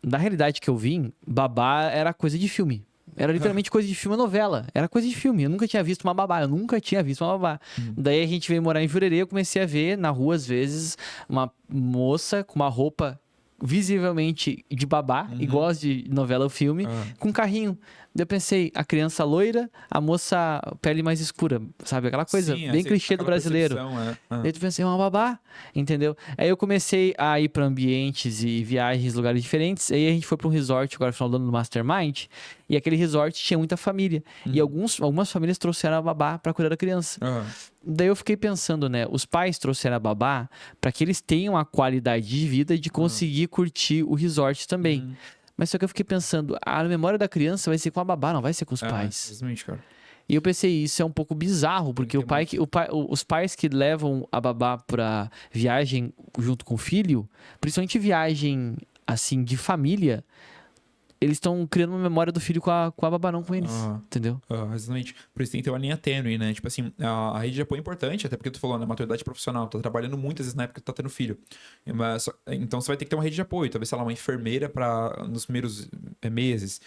da realidade que eu vim, babá era coisa de filme. Era literalmente coisa de filme ou novela. Era coisa de filme. Eu nunca tinha visto uma babá. Eu nunca tinha visto uma babá. Daí a gente veio morar em Jurerê. Eu comecei a ver na rua, às vezes, uma moça com uma roupa visivelmente de babá, igual as de novela ou filme, com um carrinho. Daí eu pensei, a criança loira, a moça pele mais escura, sabe? Aquela coisa Sim, bem clichê do brasileiro. Daí eu pensei, uma babá, entendeu? Aí eu comecei a ir para ambientes e viagens, lugares diferentes. Aí a gente foi para um resort agora no final do ano do Mastermind. E aquele resort tinha muita família. E algumas famílias trouxeram a babá para cuidar da criança. Daí eu fiquei pensando, né? Os pais trouxeram a babá para que eles tenham a qualidade de vida de conseguir curtir o resort também. Mas só que eu fiquei pensando, a memória da criança vai ser com a babá, não vai ser com os pais. Exatamente, cara. E eu pensei, isso é um pouco bizarro, porque os pais que levam a babá pra viagem junto com o filho, principalmente viagem assim de família, eles estão criando uma memória do filho com a babá, não com eles. Entendeu? Exatamente. Por isso tem que ter uma linha tênue, né? Tipo assim, a rede de apoio é importante, até porque tu falou, né? Maturidade profissional, tá trabalhando muito, às vezes, na época que tu tá tendo filho. Então você vai ter que ter uma rede de apoio. Talvez, sei lá, uma enfermeira nos primeiros meses,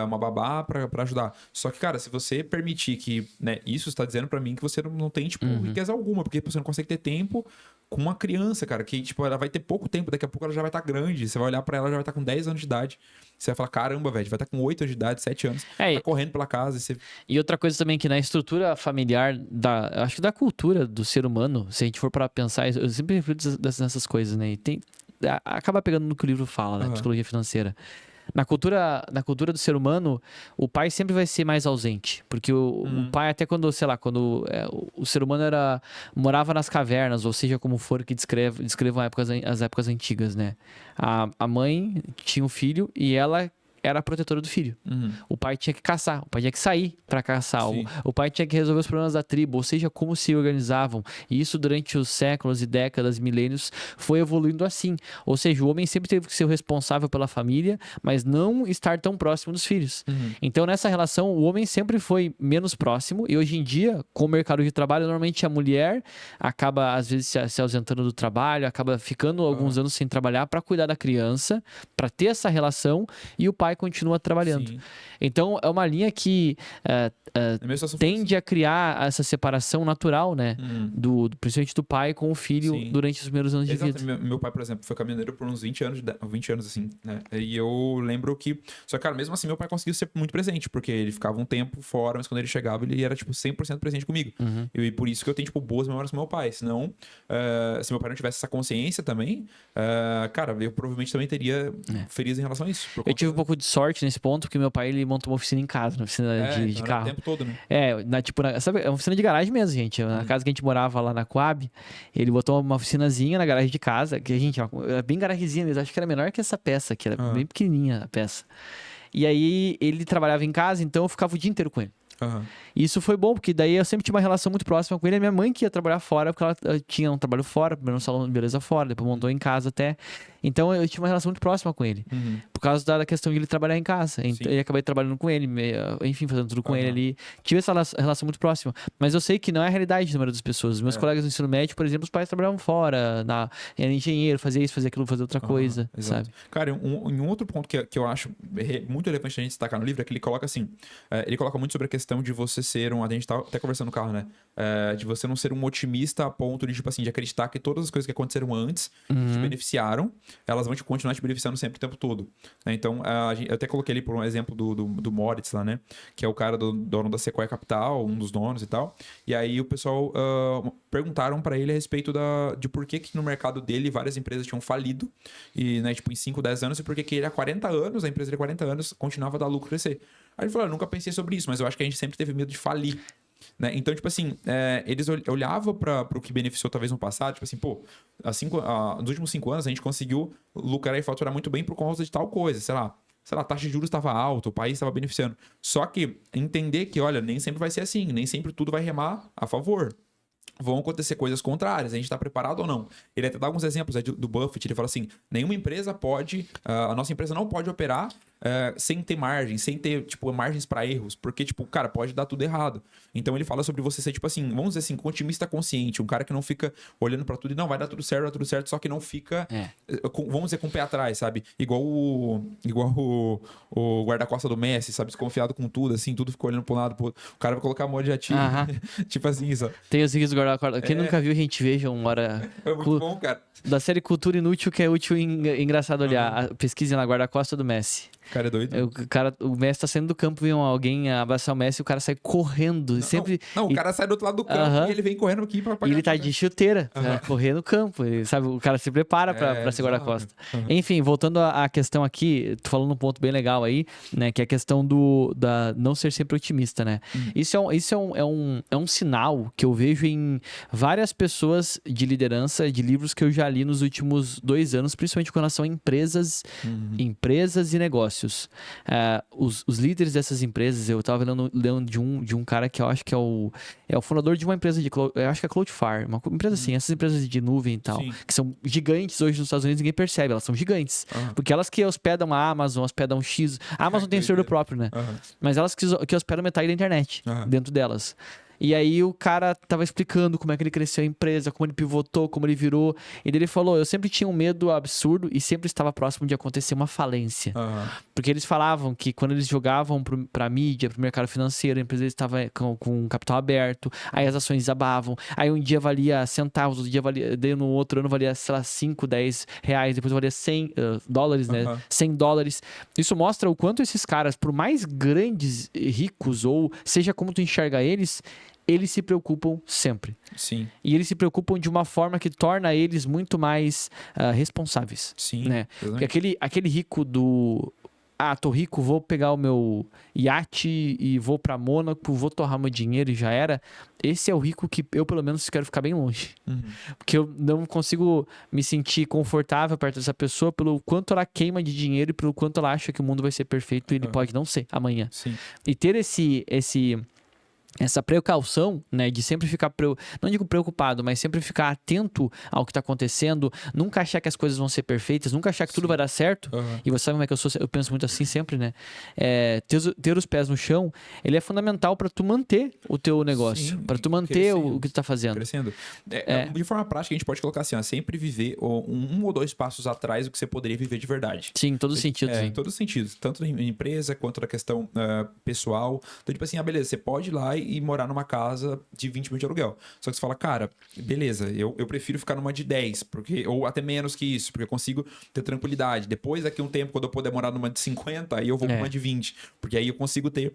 uma babá pra ajudar. Só que, cara, se você permitir que, né? Isso está dizendo pra mim que você não tem, tipo, riqueza alguma, porque você não consegue ter tempo com uma criança, cara, que, tipo, ela vai ter pouco tempo, daqui a pouco ela já vai estar grande. Você vai olhar pra ela, ela já vai estar com 10 anos de idade. Você vai falar, caramba, velho, vai estar com 8 anos de idade, 7 anos, tá correndo pela casa. E outra coisa também que na estrutura familiar, acho que da cultura do ser humano, se a gente for para pensar, eu sempre reflito nessas coisas, né? E acaba pegando no que o livro fala, né? Psicologia financeira. Na cultura do ser humano, o pai sempre vai ser mais ausente. Porque o pai, até quando, sei lá, quando o ser humano morava nas cavernas, ou seja, como for que descrevam as épocas antigas, né? A mãe tinha um filho e ela era a protetora do filho. O pai tinha que caçar, o pai tinha que sair para caçar, o pai tinha que resolver os problemas da tribo, ou seja, como se organizavam. E isso durante os séculos e décadas, milênios, foi evoluindo assim. Ou seja, o homem sempre teve que ser o responsável pela família, mas não estar tão próximo dos filhos. Então, nessa relação, o homem sempre foi menos próximo, e hoje em dia, com o mercado de trabalho, normalmente a mulher acaba, às vezes, se ausentando do trabalho, acaba ficando alguns anos sem trabalhar para cuidar da criança, para ter essa relação, e o pai continua trabalhando. Sim. Então, é uma linha que tende a criar essa separação natural, né? Principalmente do pai com o filho durante os primeiros anos de vida. Meu pai, por exemplo, foi caminhoneiro por uns 20 anos, assim, né? E eu lembro que... Só que, cara, mesmo assim, meu pai conseguiu ser muito presente, porque ele ficava um tempo fora, mas quando ele chegava, ele era, tipo, 100% presente comigo. E por isso que eu tenho, tipo, boas memórias com meu pai. Senão, se meu pai não tivesse essa consciência também, cara, eu provavelmente também teria feridas em relação a isso. Eu tive um pouco de sorte nesse ponto, porque meu pai, ele montou uma oficina em casa, uma oficina de carro. O tempo todo, né? Sabe, é uma oficina de garagem mesmo, gente. Na casa que a gente morava lá na Coab, ele botou uma oficinazinha na garagem de casa, que a gente, era bem garagemzinha mesmo, acho que era menor que essa peça aqui, era bem pequenininha a peça. E aí, ele trabalhava em casa, então eu ficava o dia inteiro com ele. E isso foi bom, porque daí eu sempre tinha uma relação muito próxima com ele. A minha mãe que ia trabalhar fora, porque ela tinha um trabalho fora, primeiro no salão de beleza fora, depois montou em casa até. Então eu tinha uma relação muito próxima com ele. Por causa da questão de ele trabalhar em casa. Então, eu acabei trabalhando com ele, enfim, fazendo tudo com ele ali. Tive essa relação muito próxima. Mas eu sei que não é a realidade da maioria das pessoas. Os meus colegas do ensino médio, por exemplo, os pais trabalhavam fora, era engenheiro, fazia isso, fazia aquilo, fazia outra coisa, sabe? Cara, um outro ponto que eu acho muito relevante a gente destacar no livro é que ele coloca assim, ele coloca muito sobre a questão de você ser a gente tá até conversando no carro, né? De você não ser um otimista a ponto de, tipo assim, de acreditar que todas as coisas que aconteceram antes te beneficiaram, elas vão continuar te beneficiando sempre o tempo todo. Né? Então, eu até coloquei ali por um exemplo do Moritz lá, né? Que é o cara do dono da Sequoia Capital, um dos donos e tal. E aí o pessoal perguntaram pra ele a respeito de por que no mercado dele várias empresas tinham falido, e, né, tipo, em 5, 10 anos, e por que ele há 40 anos, a empresa de 40 anos, continuava a dar lucro crescer. Aí ele falou, eu nunca pensei sobre isso, mas eu acho que a gente sempre teve medo de falir. Né? Então, tipo assim, eles olhavam para o que beneficiou talvez no passado, tipo assim, pô, nos últimos 5 anos a gente conseguiu lucrar e faturar muito bem por causa de tal coisa, sei lá, sei lá, a taxa de juros estava alta, o país estava beneficiando. Só que entender que, olha, nem sempre vai ser assim, nem sempre tudo vai remar a favor. Vão acontecer coisas contrárias, a gente está preparado ou não. Ele até dá alguns exemplos do Buffett, ele fala assim, nenhuma empresa pode, a nossa empresa não pode operar sem ter margem, sem ter, tipo, margens para erros, porque, tipo, cara, pode dar tudo errado. Então ele fala sobre você ser, tipo assim, vamos dizer assim, um otimista consciente, um cara que não fica olhando para tudo e não, vai dar tudo certo, só que não fica, vamos dizer, com o pé atrás, sabe? Igual o guarda-costa do Messi, sabe? Desconfiado com tudo, assim, tudo fica olhando para um lado, o cara vai colocar a mão de atiro, tipo assim, sabe? Tem os rios do guarda-costa. Quem nunca viu, a gente veja uma hora... É muito bom, cara. Da série Cultura Inútil, que é útil e engraçado olhar. Pesquisem lá, guarda-costa do Messi. O cara é doido. O Messi tá saindo do campo, vem alguém abraçar o Messi e o cara sai correndo. O cara sai do outro lado do campo e ele vem correndo aqui pra pagar. E ele tá de chuteira, correr no campo. Ele, sabe, o cara se prepara pra ser guarda-costa. Enfim, voltando à questão aqui, tô falando um ponto bem legal aí, né? Que é a questão da não ser sempre otimista, né? Isso é um sinal que eu vejo em várias pessoas de liderança, de livros que eu já li nos últimos 2 anos, principalmente com relação a empresas e negócios. Os líderes dessas empresas, eu tava lendo de um cara que eu acho que é o fundador de uma empresa eu acho que é Cloudflare, uma empresa assim, essas empresas de nuvem e tal, que são gigantes hoje nos Estados Unidos, ninguém percebe, elas são gigantes, porque elas que hospedam a Amazon, hospedam X, a Amazon tem servidor próprio, né? Mas elas que hospedam metade da internet dentro delas. E aí o cara tava explicando como é que ele cresceu a empresa, como ele pivotou, como ele virou. E daí ele falou, eu sempre tinha um medo absurdo e sempre estava próximo de acontecer uma falência. Porque eles falavam que quando eles jogavam pra mídia, pro mercado financeiro, a empresa estava com capital aberto, aí as ações desabavam, aí um dia valia centavos, outro dia valia, daí no outro ano valia, sei lá, 5, 10 reais, depois valia 100 dólares, né? 100 dólares. Isso mostra o quanto esses caras, por mais grandes, ricos, ou seja como tu enxerga eles se preocupam sempre. Sim. E eles se preocupam de uma forma que torna eles muito mais responsáveis. Sim. Né? Porque aquele rico do... tô rico, vou pegar o meu iate e vou pra Mônaco, vou torrar meu dinheiro e já era. Esse é o rico que eu, pelo menos, quero ficar bem longe. Porque eu não consigo me sentir confortável perto dessa pessoa pelo quanto ela queima de dinheiro e pelo quanto ela acha que o mundo vai ser perfeito e ele pode não ser amanhã. Sim. E ter essa precaução, né, de sempre ficar, não digo preocupado, mas sempre ficar atento ao que está acontecendo, nunca achar que as coisas vão ser perfeitas, nunca achar que tudo vai dar certo, e você sabe como é que eu penso muito assim sempre, né, ter os pés no chão, ele é fundamental para tu manter o teu negócio, para tu manter o que tu tá fazendo. Crescendo. De forma prática, a gente pode colocar assim, sempre viver um ou 2 passos atrás do que você poderia viver de verdade. Sim, em todos os sentidos. Em todos os sentidos, tanto na empresa quanto na questão pessoal. Então, tipo assim, beleza, você pode ir lá e morar numa casa de 20 mil de aluguel. Só que você fala, cara, beleza, eu prefiro ficar numa de 10, ou até menos que isso, porque eu consigo ter tranquilidade. Depois, daqui a um tempo, quando eu puder morar numa de 50, aí eu vou pra uma de 20. Porque aí eu consigo ter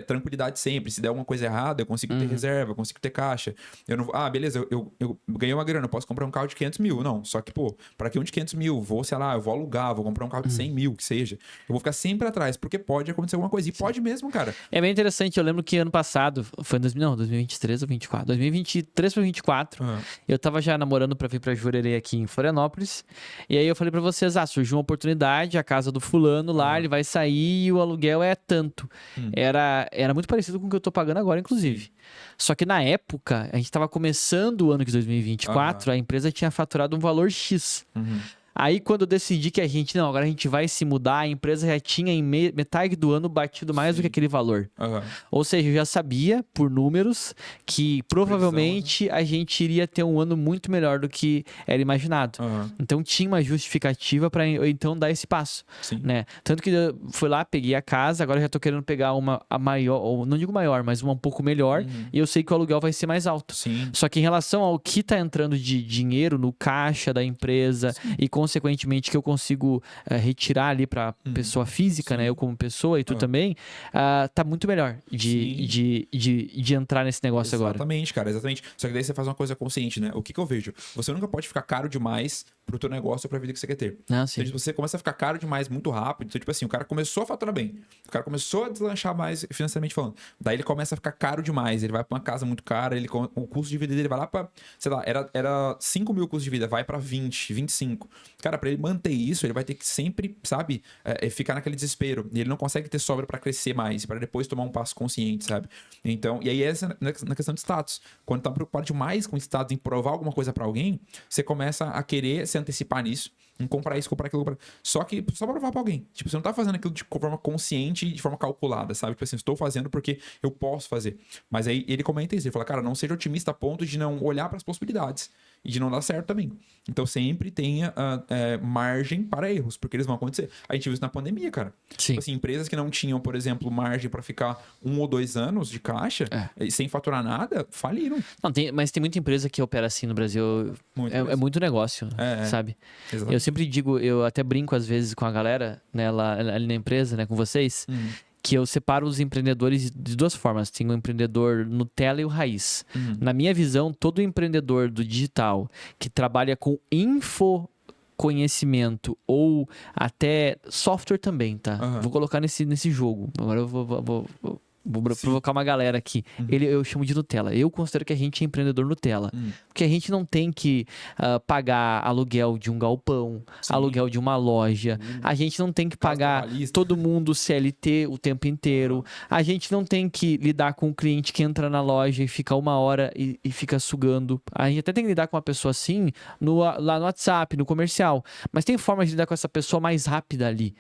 tranquilidade sempre. Se der alguma coisa errada, eu consigo ter reserva, eu consigo ter caixa. Eu não beleza, eu ganhei uma grana, eu posso comprar um carro de 500 mil. Não, só que, para que um de 500 mil? Sei lá, eu vou alugar, vou comprar um carro de 100 mil, que seja. Eu vou ficar sempre atrás, porque pode acontecer alguma coisa. E pode mesmo, cara. É bem interessante, eu lembro que ano passado, foi em 2023 ou 2024, 2023 para 2024, eu tava já namorando pra vir pra Jurerê aqui em Florianópolis, e aí eu falei pra vocês, surgiu uma oportunidade, a casa do fulano lá, ele vai sair e o aluguel é tanto. Era muito parecido com o que eu tô pagando agora, inclusive. Só que na época, a gente tava começando o ano de 2024, a empresa tinha faturado um valor X. Aí, quando eu decidi que agora a gente vai se mudar, a empresa já tinha em metade do ano batido mais do que aquele valor. Ou seja, eu já sabia, por números, que provavelmente a gente iria ter um ano muito melhor do que era imaginado. Então, tinha uma justificativa para eu então dar esse passo. Né? Tanto que eu fui lá, peguei a casa, agora já tô querendo pegar a maior, ou não digo maior, mas uma um pouco melhor, e eu sei que o aluguel vai ser mais alto. Só que em relação ao que tá entrando de dinheiro no caixa da empresa e consequentemente que eu consigo retirar ali para pessoa física, né? Eu como pessoa e tu também, tá muito melhor de entrar nesse negócio agora. Exatamente, cara, exatamente. Só que daí você faz uma coisa consciente, né? O que eu vejo? Você nunca pode ficar caro demais pro teu negócio ou pra vida que você quer ter. Então, se você começa a ficar caro demais muito rápido, então, tipo assim, o cara começou a faturar bem, o cara começou a deslanchar mais financeiramente falando, daí ele começa a ficar caro demais, ele vai pra uma casa muito cara, o custo de vida dele vai lá pra, sei lá, era 5 mil custo de vida, vai pra 20, 25. Cara, pra ele manter isso, ele vai ter que sempre, sabe, ficar naquele desespero. E ele não consegue ter sobra pra crescer mais, pra depois tomar um passo consciente, sabe? Então, e aí essa na questão de status. Quando tá preocupado demais com status, em provar alguma coisa pra alguém, você começa a querer se antecipar nisso, em comprar isso, comprar aquilo. Só que só pra provar pra alguém. Tipo, você não tá fazendo aquilo de forma consciente e de forma calculada, sabe? Tipo assim, estou fazendo porque eu posso fazer. Mas aí ele comenta isso, ele fala, cara, não seja otimista a ponto de não olhar pras possibilidades e de não dar certo também. Então sempre tenha margem para erros, porque eles vão acontecer. A gente viu isso na pandemia, cara. Sim. Tipo assim, empresas que não tinham, por exemplo, margem para ficar 1 ou 2 anos de caixa, sem faturar nada, faliram. Não, mas tem muita empresa que opera assim no Brasil. É muito negócio, sabe? Exatamente. Eu sempre digo, eu até brinco às vezes com a galera, né, ali na empresa, né, com vocês, que eu separo os empreendedores de 2 formas. Tem o empreendedor Nutella e o raiz. Na minha visão, todo empreendedor do digital que trabalha com infoconhecimento ou até software também, tá? Vou colocar nesse jogo. Agora eu vou provocar uma galera aqui. Eu chamo de Nutella. Eu considero que a gente é empreendedor Nutella. Porque a gente não tem que pagar aluguel de um galpão, aluguel de uma loja. A gente não tem que pagar todo mundo CLT o tempo inteiro. A gente não tem que lidar com um cliente que entra na loja e fica 1 hora e fica sugando. A gente até tem que lidar com uma pessoa assim lá no WhatsApp, no comercial. Mas tem forma de lidar com essa pessoa mais rápida ali.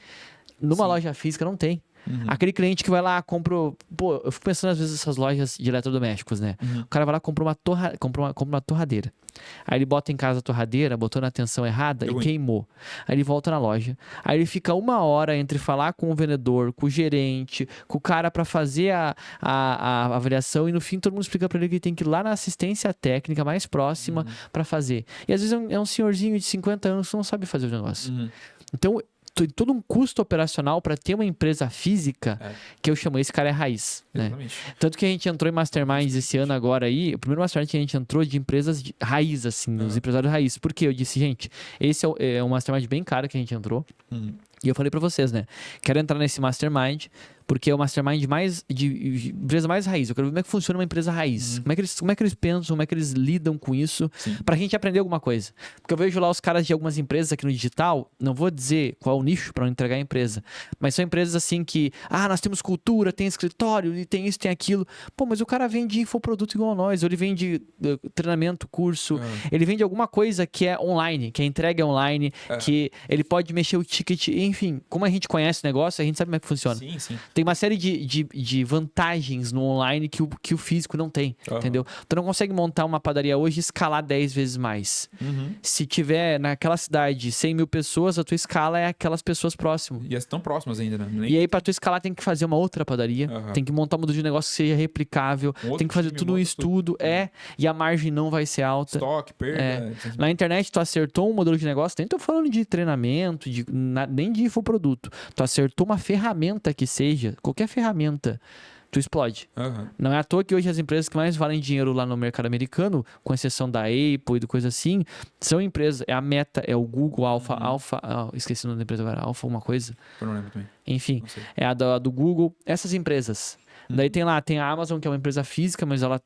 Numa loja física não tem. Aquele cliente que vai lá, compra... Pô, eu fico pensando às vezes nessas lojas de eletrodomésticos, né? O cara vai lá, compra uma torradeira. Aí ele bota em casa a torradeira, botou na tensão errada e queimou. Aí ele volta na loja. Aí ele fica 1 hora entre falar com o vendedor, com o gerente, com o cara pra fazer a avaliação e no fim todo mundo explica pra ele que ele tem que ir lá na assistência técnica mais próxima pra fazer. E às vezes é um senhorzinho de 50 anos que não sabe fazer o negócio. Então... tem todo um custo operacional para ter uma empresa física que eu chamo, esse cara é raiz, né? Tanto que a gente entrou em masterminds esse ano agora aí, o primeiro mastermind que a gente entrou de empresas de raiz, assim, os empresários raiz. Por quê? Eu disse, gente, esse é um mastermind bem caro que a gente entrou. E eu falei pra vocês, né? Quero entrar nesse mastermind porque é o mastermind de empresa mais raiz. Eu quero ver como é que funciona uma empresa raiz. Como é que eles pensam, como é que eles lidam com isso, pra gente aprender alguma coisa. Porque eu vejo lá os caras de algumas empresas aqui no digital, não vou dizer qual o nicho pra não entregar a empresa, mas são empresas assim que, nós temos cultura, tem escritório, e tem isso, tem aquilo. Pô, mas o cara vende infoproduto igual a nós, ou ele vende treinamento, curso, ele vende alguma coisa que é online, que a entrega é online, que ele pode mexer o ticket, enfim, como a gente conhece o negócio, a gente sabe como é que funciona. Sim. Tem uma série de vantagens no online que o físico não tem, entendeu? Tu não consegue montar uma padaria hoje e escalar 10 vezes mais. Se tiver naquela cidade 100 mil pessoas, a tua escala é aquelas pessoas próximas. E elas estão próximas ainda, né? E aí, pra tu escalar, tem que fazer uma outra padaria, tem que montar um modelo de negócio que seja replicável, tem que fazer tudo um estudo, e a margem não vai ser alta. Estoque, perda. Na internet, tu acertou um modelo de negócio, nem tô falando de treinamento, nem de infoproduto. Tu acertou uma ferramenta que seja, qualquer ferramenta, tu explode. Não é à toa que hoje as empresas que mais valem dinheiro lá no mercado americano, com exceção da Apple e do coisa assim, são empresas, é a Meta, é o Google, esqueci o nome da empresa agora, Alpha alguma coisa. Eu não lembro também. Enfim, é a do Google, essas empresas. Daí tem a Amazon, que é uma empresa física, mas ela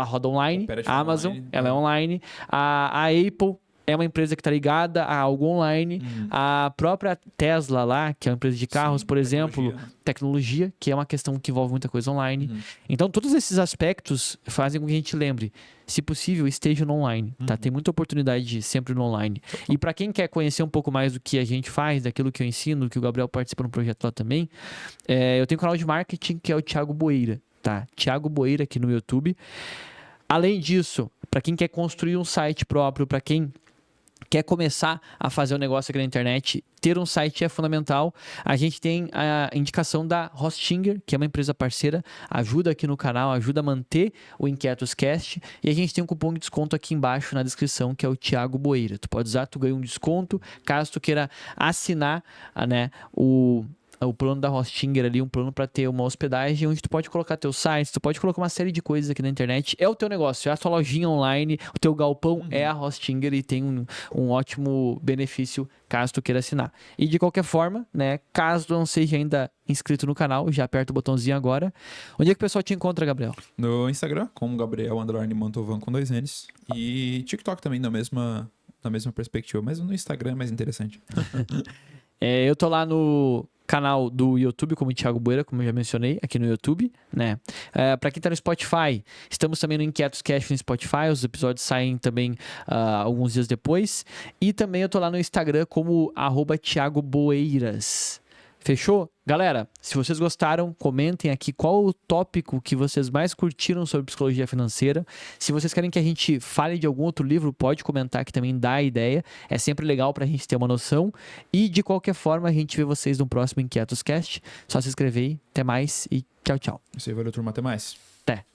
roda online. A Amazon, online, ela é online. A Apple é uma empresa que está ligada a algo online. A própria Tesla lá, que é uma empresa de carros, por exemplo, tecnologia, que é uma questão que envolve muita coisa online. Então, todos esses aspectos fazem com que a gente lembre, se possível, esteja no online, tá? Tem muita oportunidade sempre no online. E para quem quer conhecer um pouco mais do que a gente faz, daquilo que eu ensino, que o Gabriel participa no projeto lá também, eu tenho um canal de marketing que é o Thiago Boeira, tá? Thiago Boeira aqui no YouTube. Além disso, para quem quer construir um site próprio, para quem quer começar a fazer um negócio aqui na internet, ter um site é fundamental. A gente tem a indicação da Hostinger, que é uma empresa parceira, ajuda aqui no canal, ajuda a manter o InquietusCast, e a gente tem um cupom de desconto aqui embaixo na descrição, que é o Thiago Boeira. Tu pode usar, tu ganha um desconto, caso tu queira assinar, né, o plano da Hostinger ali, um plano para ter uma hospedagem onde tu pode colocar teu site, tu pode colocar uma série de coisas aqui na internet. É o teu negócio, é a tua lojinha online, o teu galpão é a Hostinger e tem um ótimo benefício caso tu queira assinar. E de qualquer forma, né, caso tu não seja ainda inscrito no canal, já aperta o botãozinho agora. Onde é que o pessoal te encontra, Gabriel? No Instagram, como Gabriel_Mantovan com 2 N's. E TikTok também, da mesma na mesma perspectiva, mas no Instagram é mais interessante. Eu tô lá no canal do YouTube, como Thiago Bueira, como eu já mencionei, aqui no YouTube, né? Pra quem tá no Spotify, estamos também no Inquietos Cast no Spotify, os episódios saem também alguns dias depois. E também eu tô lá no Instagram como @ThiagoBoeiras. Fechou? Galera, se vocês gostaram, comentem aqui qual o tópico que vocês mais curtiram sobre psicologia financeira. Se vocês querem que a gente fale de algum outro livro, pode comentar que também dá ideia. É sempre legal pra gente ter uma noção. E de qualquer forma, a gente vê vocês no próximo Inquietos Cast. Só se inscrever aí. Até mais e tchau, tchau. Isso aí, valeu, turma. Até mais. Até.